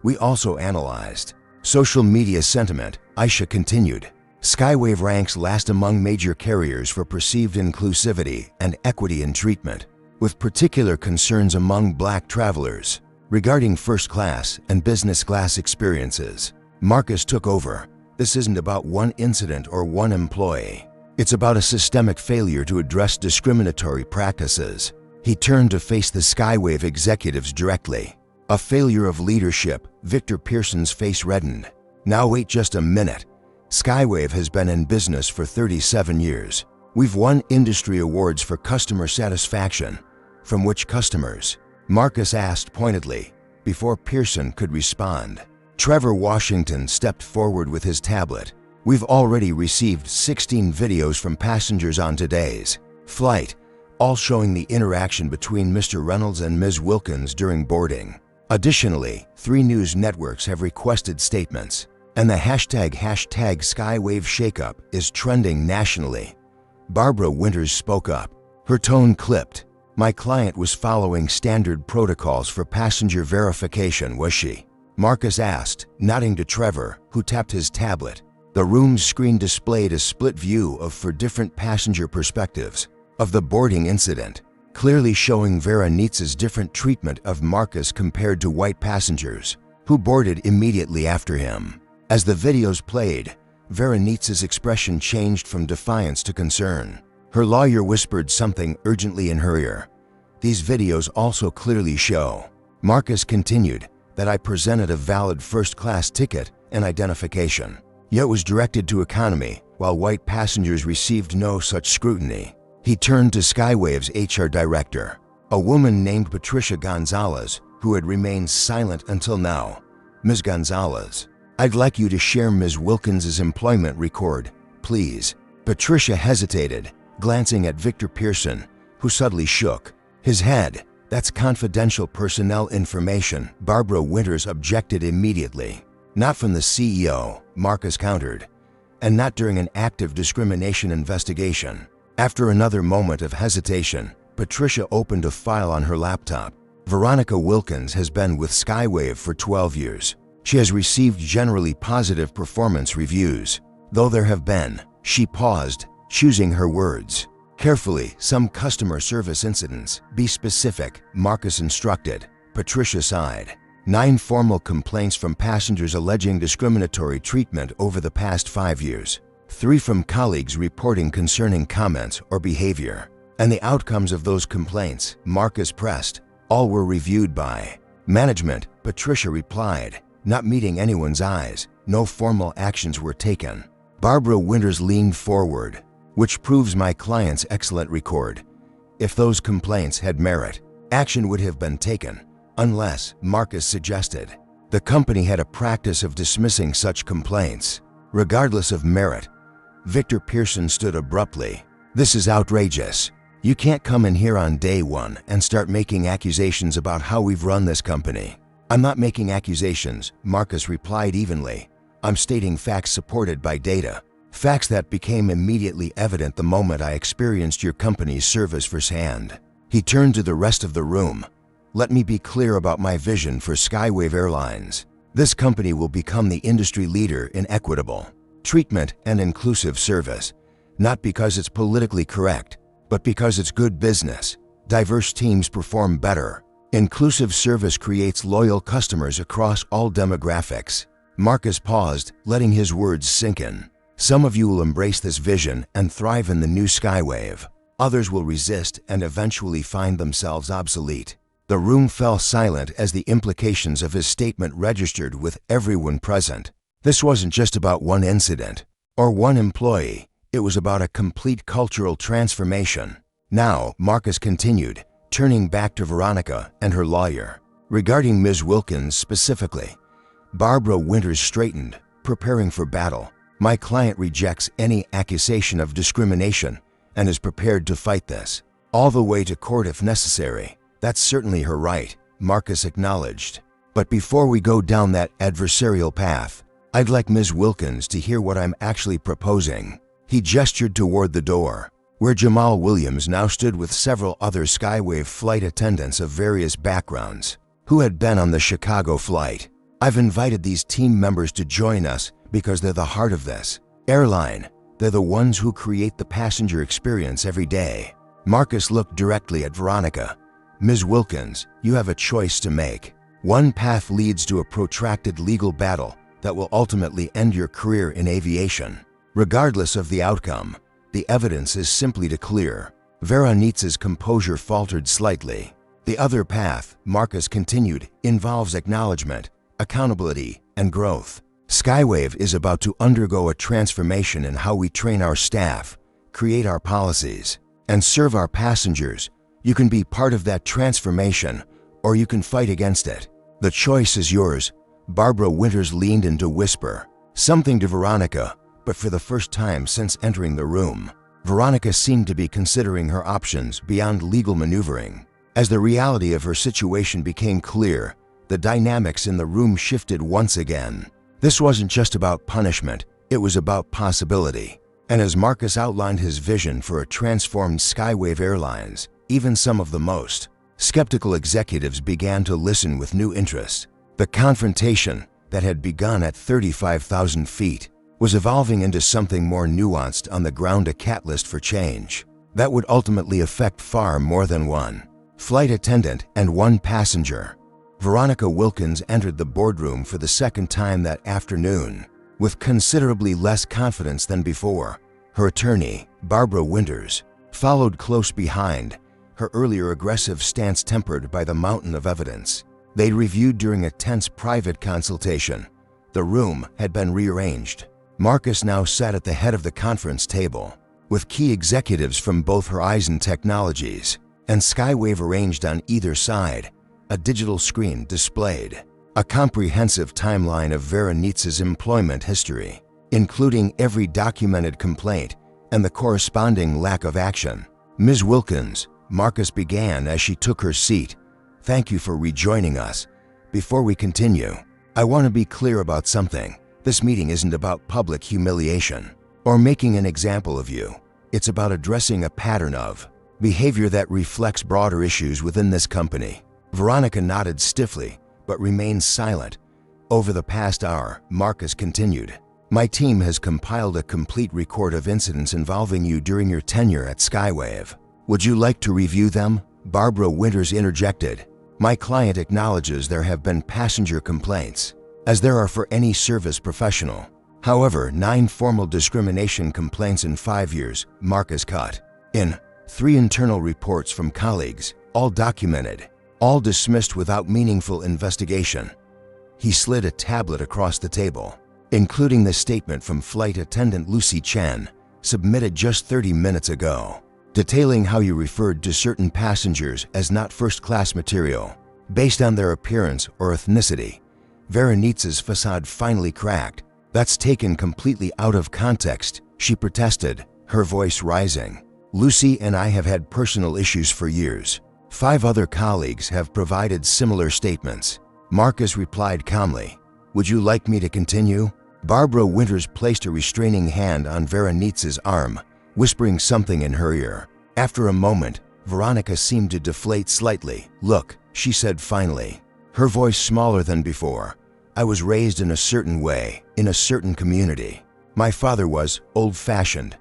We also analyzed social media sentiment, Aisha continued. Skywave ranks last among major carriers for perceived inclusivity and equity in treatment, with particular concerns among Black travelers. Regarding first class and business class experiences, Marcus took over. This isn't about one incident or one employee. It's about a systemic failure to address discriminatory practices. He turned to face the Skywave executives directly. A failure of leadership. Victor Pearson's face reddened. Now wait just a minute. Skywave has been in business for 37 years. We've won industry awards for customer satisfaction. From which customers? Marcus asked pointedly, before Pearson could respond. Trevor Washington stepped forward with his tablet. We've already received 16 videos from passengers on today's flight, all showing the interaction between Mr. Reynolds and Ms. Wilkins during boarding. Additionally, 3 news networks have requested statements, and the hashtag Skywave Shakeup is trending nationally. Barbara Winters spoke up. Her tone clipped. My client was following standard protocols for passenger verification, was she? Marcus asked, nodding to Trevor, who tapped his tablet. The room's screen displayed a split view for different passenger perspectives of the boarding incident, clearly showing Veronitz's different treatment of Marcus compared to white passengers who boarded immediately after him. As the videos played, Veronitz's expression changed from defiance to concern. Her lawyer whispered something urgently in her ear. These videos also clearly show, Marcus continued, that I presented a valid first-class ticket and identification, yet was directed to economy, while white passengers received no such scrutiny. He turned to Skywave's HR director, a woman named Patricia Gonzalez, who had remained silent until now. Ms. Gonzalez, I'd like you to share Ms. Wilkins's employment record, please. Patricia hesitated, glancing at Victor Pearson, who suddenly shook his head. That's confidential personnel information, Barbara Winters objected immediately. Not from the CEO, Marcus countered, and not during an active discrimination investigation. After another moment of hesitation, Patricia opened a file on her laptop. Veronica Wilkins has been with Skywave for 12 years. She has received generally positive performance reviews, though there have been, she paused, choosing her words carefully, some customer service incidents. Be specific, Marcus instructed. Patricia sighed. 9 formal complaints from passengers alleging discriminatory treatment over the past 5 years. 3 from colleagues reporting concerning comments or behavior. And the outcomes of those complaints, Marcus pressed, all were reviewed by management, Patricia replied. Not meeting anyone's eyes, no formal actions were taken. Barbara Winters leaned forward, which proves my client's excellent record. If those complaints had merit, action would have been taken, unless, Marcus suggested, the company had a practice of dismissing such complaints, regardless of merit. Victor Pearson stood abruptly. This is outrageous. You can't come in here on day one and start making accusations about how we've run this company. I'm not making accusations, Marcus replied evenly. I'm stating facts supported by data. Facts that became immediately evident the moment I experienced your company's service firsthand. He turned to the rest of the room. Let me be clear about my vision for Skywave Airlines. This company will become the industry leader in equitable treatment and inclusive service, not because it's politically correct, but because it's good business. Diverse teams perform better. Inclusive service creates loyal customers across all demographics. Marcus paused, letting his words sink in. Some of you will embrace this vision and thrive in the new Skywave. Others will resist and eventually find themselves obsolete. The room fell silent as the implications of his statement registered with everyone present. This wasn't just about one incident or one employee. It was about a complete cultural transformation. Now, Marcus continued, turning back to Veronica and her lawyer. Regarding Ms. Wilkins specifically, Barbara Winters straightened, preparing for battle. My client rejects any accusation of discrimination and is prepared to fight this, all the way to court if necessary. That's certainly her right, Marcus acknowledged. But before we go down that adversarial path, I'd like Ms. Wilkins to hear what I'm actually proposing. He gestured toward the door, where Jamal Williams now stood with several other Skywave flight attendants of various backgrounds who had been on the Chicago flight. I've invited these team members to join us because they're the heart of this airline. They're the ones who create the passenger experience every day. Marcus looked directly at Veronica. Ms. Wilkins, you have a choice to make. One path leads to a protracted legal battle that will ultimately end your career in aviation. Regardless of the outcome, the evidence is simply too clear. Veronitz's composure faltered slightly. The other path, Marcus continued, involves acknowledgement, accountability, and growth. Skywave is about to undergo a transformation in how we train our staff, create our policies, and serve our passengers. You can be part of that transformation, or you can fight against it. The choice is yours. Barbara Winters leaned in to whisper something to Veronica, but for the first time since entering the room, Veronica seemed to be considering her options beyond legal maneuvering. As the reality of her situation became clear, the dynamics in the room shifted once again. This wasn't just about punishment, it was about possibility. And as Marcus outlined his vision for a transformed Skywave Airlines, even some of the most skeptical executives began to listen with new interest. The confrontation that had begun at 35,000 feet was evolving into something more nuanced on the ground, a catalyst for change that would ultimately affect far more than one flight attendant and one passenger. Veronica Wilkins entered the boardroom for the second time that afternoon, with considerably less confidence than before. Her attorney, Barbara Winters, followed close behind, her earlier aggressive stance tempered by the mountain of evidence they'd reviewed during a tense private consultation. The room had been rearranged. Marcus now sat at the head of the conference table, with key executives from both Horizon Technologies and Skywave arranged on either side. A digital screen displayed a comprehensive timeline of Veronitz's employment history, including every documented complaint and the corresponding lack of action. Ms. Wilkins, Marcus began as she took her seat. Thank you for rejoining us. Before we continue, I want to be clear about something. This meeting isn't about public humiliation or making an example of you. It's about addressing a pattern of behavior that reflects broader issues within this company. Veronica nodded stiffly, but remained silent. Over the past hour, Marcus continued, my team has compiled a complete record of incidents involving you during your tenure at Skywave. Would you like to review them? Barbara Winters interjected. My client acknowledges there have been passenger complaints, as there are for any service professional. However, 9 formal discrimination complaints in 5 years, Marcus cut in 3 internal reports from colleagues, all documented, all dismissed without meaningful investigation. He slid a tablet across the table, including the statement from flight attendant Lucy Chen, submitted just 30 minutes ago, detailing how you referred to certain passengers as not first-class material based on their appearance or ethnicity. Veronitz's facade finally cracked. That's taken completely out of context, she protested, her voice rising. Lucy and I have had personal issues for years. 5 other colleagues have provided similar statements. Marcus replied calmly, would you like me to continue? Barbara Winters placed a restraining hand on Veronitz's arm, whispering something in her ear. After a moment, Veronica seemed to deflate slightly. Look, she said finally, her voice smaller than before. I was raised in a certain way, in a certain community. My father was old-fashioned.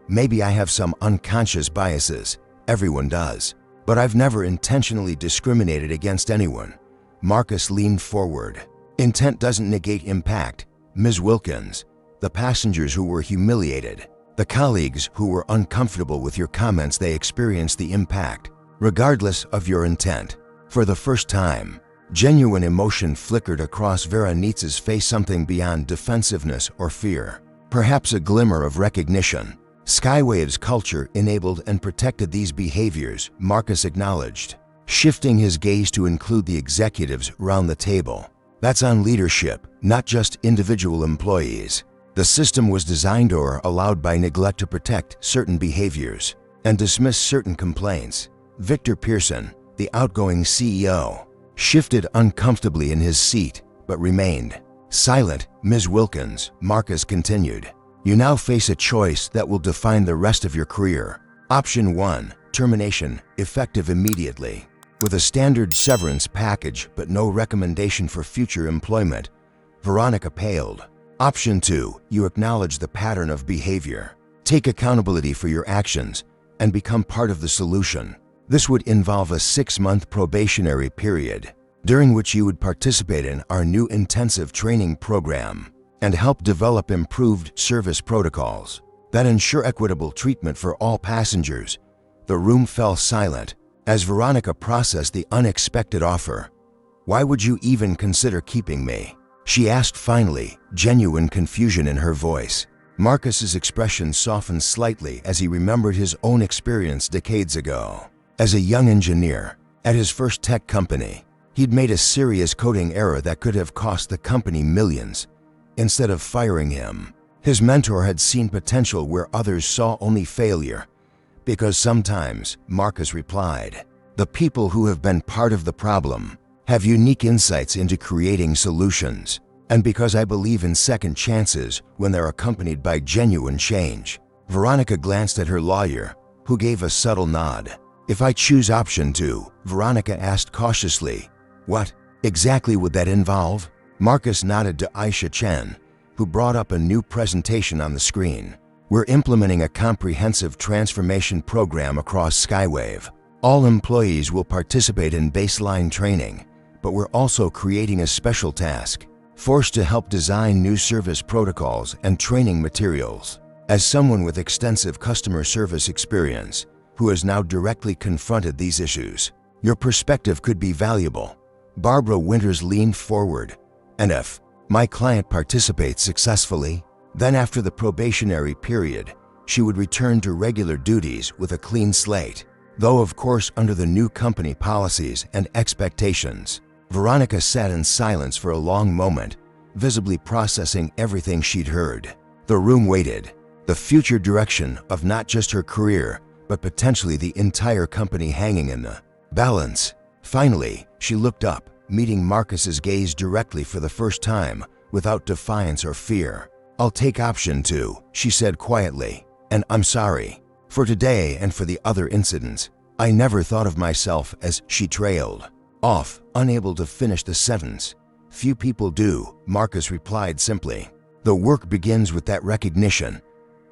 Maybe I have some unconscious biases. Everyone does. But I've never intentionally discriminated against anyone. Marcus leaned forward. Intent doesn't negate impact. Ms. Wilkins, the passengers who were humiliated, the colleagues who were uncomfortable with your comments, they experienced the impact, regardless of your intent. For the first time, genuine emotion flickered across Veronitz's face, something beyond defensiveness or fear. Perhaps a glimmer of recognition. Skywave's culture enabled and protected these behaviors, Marcus acknowledged, shifting his gaze to include the executives around the table. That's on leadership, not just individual employees. The system was designed or allowed by neglect to protect certain behaviors and dismiss certain complaints. Victor Pearson, the outgoing CEO, shifted uncomfortably in his seat but remained silent. Ms. Wilkins, Marcus continued, you now face a choice that will define the rest of your career. Option 1, termination, effective immediately, with a standard severance package but no recommendation for future employment. Veronica paled. Option 2, you acknowledge the pattern of behavior, take accountability for your actions, and become part of the solution. This would involve a 6-month probationary period, during which you would participate in our new intensive training program and help develop improved service protocols that ensure equitable treatment for all passengers. The room fell silent as Veronica processed the unexpected offer. Why would you even consider keeping me? She asked finally, genuine confusion in her voice. Marcus's expression softened slightly as he remembered his own experience decades ago. As a young engineer, at his first tech company, he'd made a serious coding error that could have cost the company millions. Instead of firing him, his mentor had seen potential where others saw only failure. Because sometimes, Marcus replied, the people who have been part of the problem have unique insights into creating solutions. And because I believe in second chances when they're accompanied by genuine change. Veronica glanced at her lawyer, who gave a subtle nod. If I choose option 2, Veronica asked cautiously, what exactly would that involve? Marcus nodded to Aisha Chen, who brought up a new presentation on the screen. We're implementing a comprehensive transformation program across Skywave. All employees will participate in baseline training, but we're also creating a special task force to help design new service protocols and training materials. As someone with extensive customer service experience, who has now directly confronted these issues, your perspective could be valuable. Barbara Winters leaned forward. And if my client participates successfully, then after the probationary period, she would return to regular duties with a clean slate, though of course under the new company policies and expectations. Veronica sat in silence for a long moment, visibly processing everything she'd heard. The room waited, the future direction of not just her career, but potentially the entire company hanging in the balance. Finally, she looked up, meeting Marcus's gaze directly for the first time, without defiance or fear. I'll take option 2, she said quietly, and I'm sorry. For today and for the other incidents, I never thought of myself as. She trailed off, unable to finish the sentence. Few people do, Marcus replied simply. The work begins with that recognition.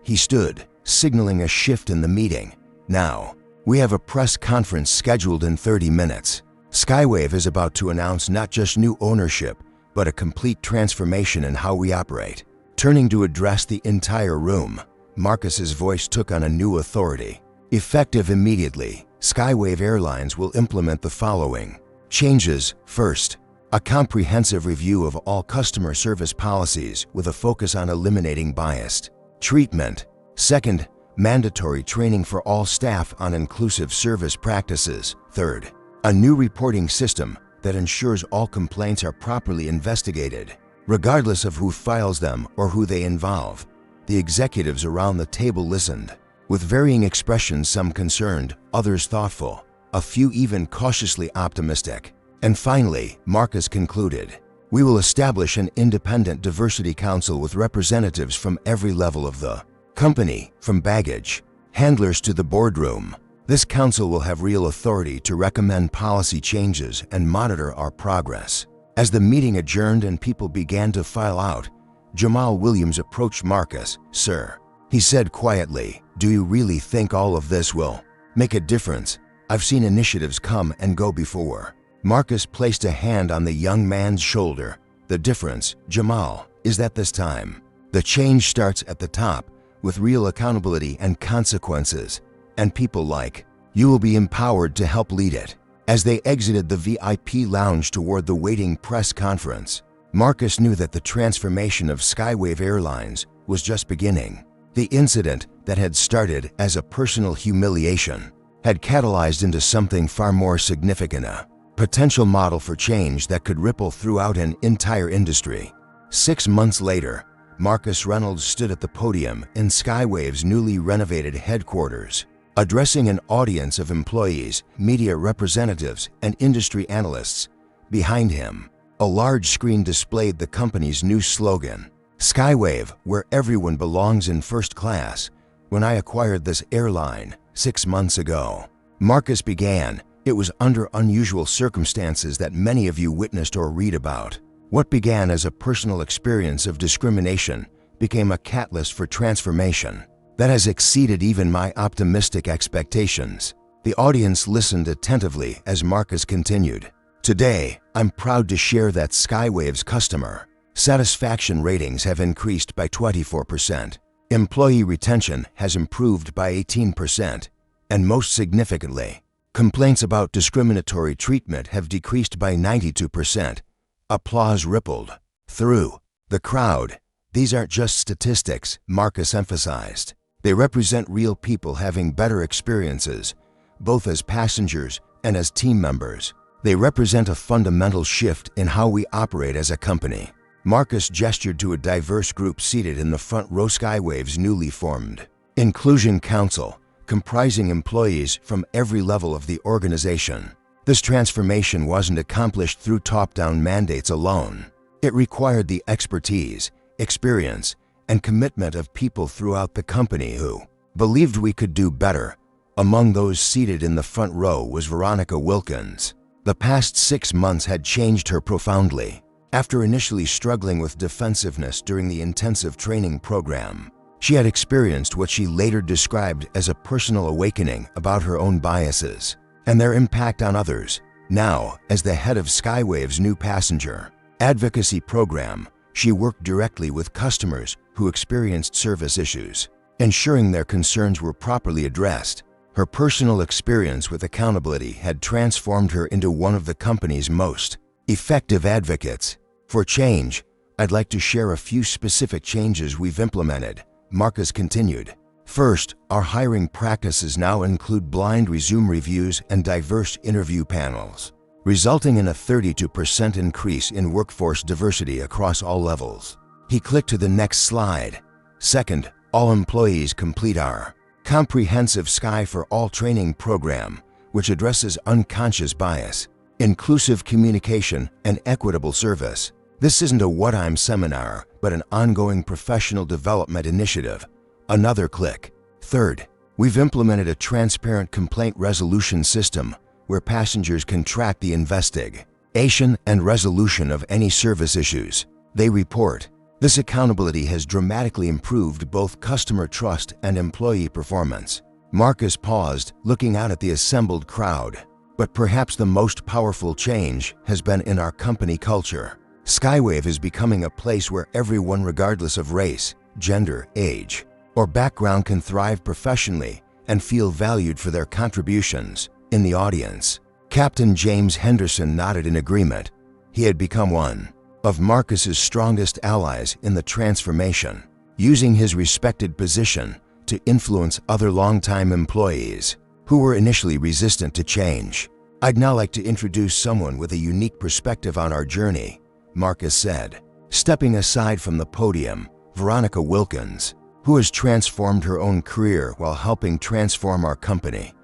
He stood, signaling a shift in the meeting. Now, we have a press conference scheduled in 30 minutes. Skywave is about to announce not just new ownership, but a complete transformation in how we operate. Turning to address the entire room, Marcus's voice took on a new authority. Effective immediately, Skywave Airlines will implement the following changes. First, a comprehensive review of all customer service policies with a focus on eliminating biased treatment. Second, mandatory training for all staff on inclusive service practices. Third, a new reporting system that ensures all complaints are properly investigated, regardless of who files them or who they involve. The executives around the table listened, with varying expressions, some concerned, others thoughtful, a few even cautiously optimistic. And finally, Marcus concluded, we will establish an independent diversity council with representatives from every level of the company, from baggage handlers to the boardroom. This council will have real authority to recommend policy changes and monitor our progress. As the meeting adjourned and people began to file out, Jamal Williams approached Marcus. Sir, he said quietly, do you really think all of this will make a difference? I've seen initiatives come and go before. Marcus placed a hand on the young man's shoulder. The difference, Jamal, is that this time, the change starts at the top with real accountability and consequences, and people like you will be empowered to help lead it. As they exited the VIP lounge toward the waiting press conference, Marcus knew that the transformation of Skywave Airlines was just beginning. The incident that had started as a personal humiliation had catalyzed into something far more significant, a potential model for change that could ripple throughout an entire industry. 6 months later, Marcus Reynolds stood at the podium in Skywave's newly renovated headquarters, addressing an audience of employees, media representatives, and industry analysts. Behind him, a large screen displayed the company's new slogan, "Skywave, where everyone belongs in first class." "When I acquired this airline 6 months ago," Marcus began, "it was under unusual circumstances that many of you witnessed or read about. What began as a personal experience of discrimination became a catalyst for transformation that has exceeded even my optimistic expectations." The audience listened attentively as Marcus continued. "Today, I'm proud to share that Skywave's customer satisfaction ratings have increased by 24%. Employee retention has improved by 18%, and most significantly, complaints about discriminatory treatment have decreased by 92%. Applause rippled through the crowd. "These aren't just statistics," Marcus emphasized. "They represent real people having better experiences, both as passengers and as team members. They represent a fundamental shift in how we operate as a company." Marcus gestured to a diverse group seated in the front row. Skywave's newly formed Inclusion Council, comprising employees from every level of the organization. This transformation wasn't accomplished through top-down mandates alone. It required the expertise, experience, and commitment of people throughout the company who believed we could do better. Among those seated in the front row was Veronica Wilkins. The past 6 months had changed her profoundly. After initially struggling with defensiveness during the intensive training program, she had experienced what she later described as a personal awakening about her own biases and their impact on others. Now, as the head of Skywave's new passenger advocacy program, she worked directly with customers who experienced service issues, ensuring their concerns were properly addressed. Her personal experience with accountability had transformed her into one of the company's most effective advocates for change. "I'd like to share a few specific changes we've implemented," Marcus continued. "First, our hiring practices now include blind resume reviews and diverse interview panels, resulting in a 32% increase in workforce diversity across all levels." He clicked to the next slide. "Second, all employees complete our comprehensive Sky for All training program, which addresses unconscious bias, inclusive communication, and equitable service. This isn't a what-I'm seminar, but an ongoing professional development initiative." Another click. "Third, we've implemented a transparent complaint resolution system where passengers can track the investigation and resolution of any service issues they report. This accountability has dramatically improved both customer trust and employee performance." Marcus paused, looking out at the assembled crowd. "But perhaps the most powerful change has been in our company culture. Skywave is becoming a place where everyone, regardless of race, gender, age, or background, can thrive professionally and feel valued for their contributions." In the audience, Captain James Henderson nodded in agreement. He had become one of Marcus's strongest allies in the transformation, using his respected position to influence other longtime employees who were initially resistant to change. "I'd now like to introduce someone with a unique perspective on our journey," Marcus said. Stepping aside from the podium, Veronica Wilkins, who has transformed her own career while helping transform our company.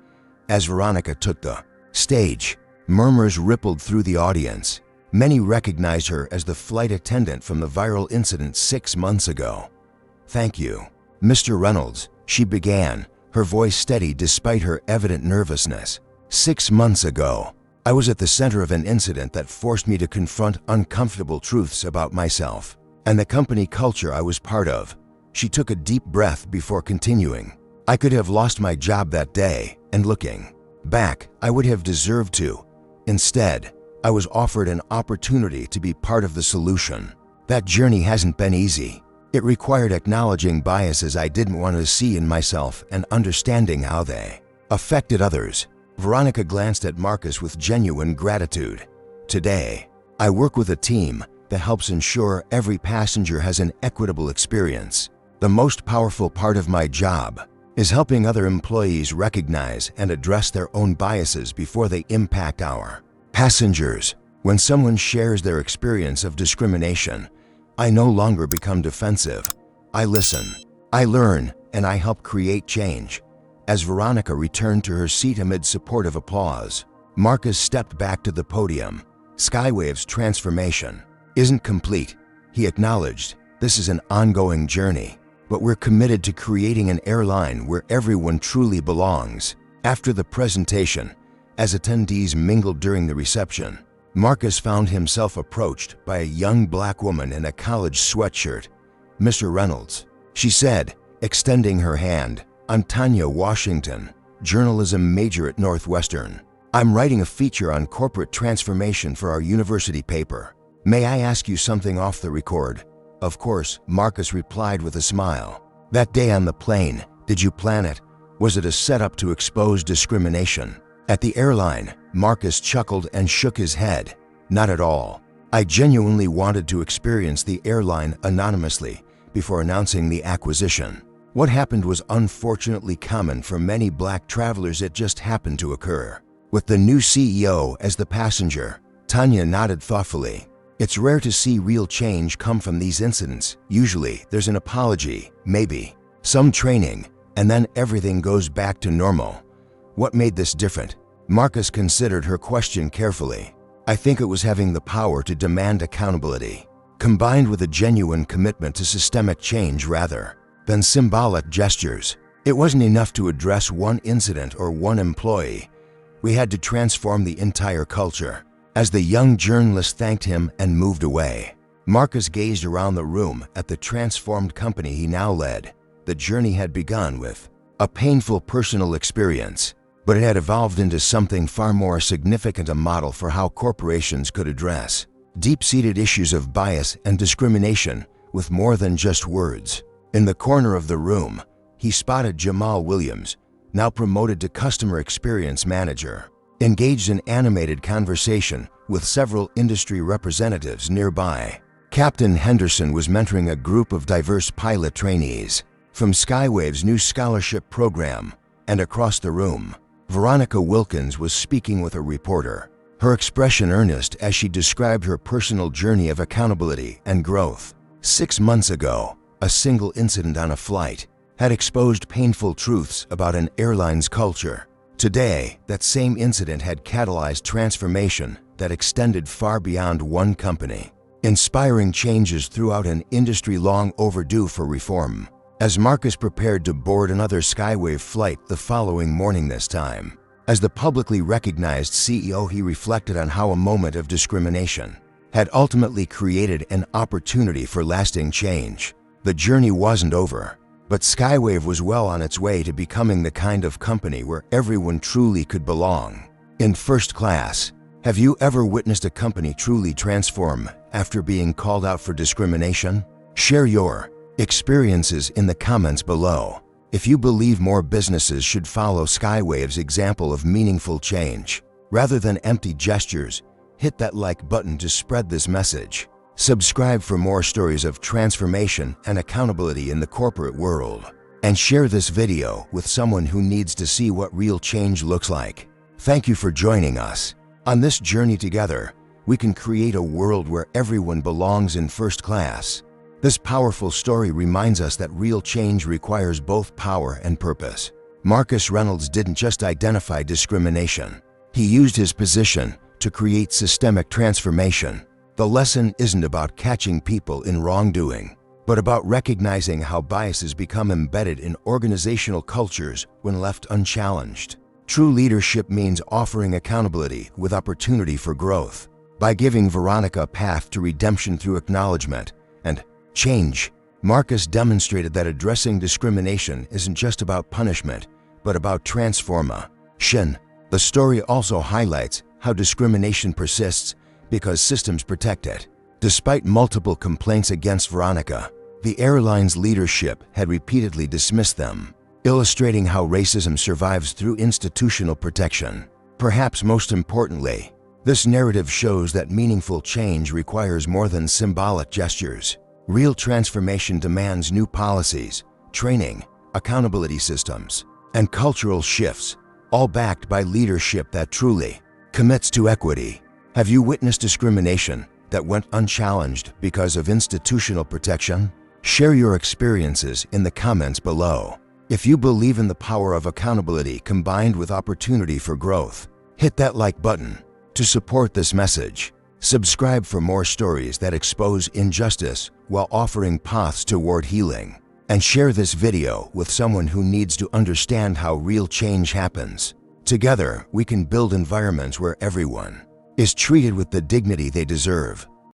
As Veronica took the stage, murmurs rippled through the audience. Many recognized her as the flight attendant from the viral incident 6 months ago. "Thank you, Mr. Reynolds," she began, her voice steady despite her evident nervousness. "6 months ago, I was at the center of an incident that forced me to confront uncomfortable truths about myself and the company culture I was part of." She took a deep breath before continuing. "I could have lost my job that day, and looking back, I would have deserved to. Instead, I was offered an opportunity to be part of the solution. That journey hasn't been easy. It required acknowledging biases I didn't want to see in myself and understanding how they affected others." Veronica glanced at Marcus with genuine gratitude. "Today, I work with a team that helps ensure every passenger has an equitable experience. The most powerful part of my job is helping other employees recognize and address their own biases before they impact our passengers. When someone shares their experience of discrimination, I no longer become defensive. I listen, I learn, and I help create change. As Veronica returned to her seat amid supportive applause, Marcus stepped back to the podium. Skywave's transformation isn't complete, he acknowledged. This is an ongoing journey, but we're committed to creating an airline where everyone truly belongs. After the presentation, as attendees mingled during the reception, Marcus found himself approached by a young black woman in a college sweatshirt. "Mr. Reynolds," she said, extending her hand. "I'm Tanya Washington, journalism major at Northwestern. I'm writing a feature on corporate transformation for our university paper. May I ask you something off the record?" "Of course," Marcus replied with a smile. "That day on the plane, did you plan it? Was it a setup to expose discrimination?" At the airline, Marcus chuckled and shook his head. "Not at all. I genuinely wanted to experience the airline anonymously before announcing the acquisition. What happened was unfortunately common for many black travelers. It just happened to occur." With the new CEO as the passenger, Tanya nodded thoughtfully. "It's rare to see real change come from these incidents. Usually, there's an apology, maybe some training, and then everything goes back to normal. What made this different?" Marcus considered her question carefully. "I think it was having the power to demand accountability, combined with a genuine commitment to systemic change rather than symbolic gestures. It wasn't enough to address one incident or one employee. We had to transform the entire culture." As the young journalist thanked him and moved away, Marcus gazed around the room at the transformed company he now led. The journey had begun with a painful personal experience, but it had evolved into something far more significant, a model for how corporations could address deep-seated issues of bias and discrimination with more than just words. In the corner of the room, he spotted Jamal Williams, now promoted to customer experience manager, engaged in animated conversation with several industry representatives nearby. Captain Henderson was mentoring a group of diverse pilot trainees from Skywave's new scholarship program, and across the room, Veronica Wilkins was speaking with a reporter, her expression earnest as she described her personal journey of accountability and growth. 6 months ago, a single incident on a flight had exposed painful truths about an airline's culture. Today, that same incident had catalyzed transformation that extended far beyond one company, inspiring changes throughout an industry long overdue for reform. As Marcus prepared to board another Skywave flight the following morning, this time as the publicly recognized CEO, he reflected on how a moment of discrimination had ultimately created an opportunity for lasting change. The journey wasn't over, but Skywave was well on its way to becoming the kind of company where everyone truly could belong. In first class, have you ever witnessed a company truly transform after being called out for discrimination? Share your experiences in the comments below. If you believe more businesses should follow Skywave's example of meaningful change, rather than empty gestures, hit that like button to spread this message. Subscribe for more stories of transformation and accountability in the corporate world. And share this video with someone who needs to see what real change looks like. Thank you for joining us. On this journey together, we can create a world where everyone belongs in first class. This powerful story reminds us that real change requires both power and purpose. Marcus Reynolds didn't just identify discrimination. He used his position to create systemic transformation. The lesson isn't about catching people in wrongdoing, but about recognizing how biases become embedded in organizational cultures when left unchallenged. True leadership means offering accountability with opportunity for growth. By giving Veronica a path to redemption through acknowledgement and change, Marcus demonstrated that addressing discrimination isn't just about punishment, but about transformation. The story also highlights how discrimination persists because systems protect it. Despite multiple complaints against Veronica, the airline's leadership had repeatedly dismissed them, illustrating how racism survives through institutional protection. Perhaps most importantly, this narrative shows that meaningful change requires more than symbolic gestures. Real transformation demands new policies, training, accountability systems, and cultural shifts, all backed by leadership that truly commits to equity. Have you witnessed discrimination that went unchallenged because of institutional protection? Share your experiences in the comments below. If you believe in the power of accountability combined with opportunity for growth, hit that like button to support this message. Subscribe for more stories that expose injustice while offering paths toward healing. And share this video with someone who needs to understand how real change happens. Together, we can build environments where everyone is treated with the dignity they deserve.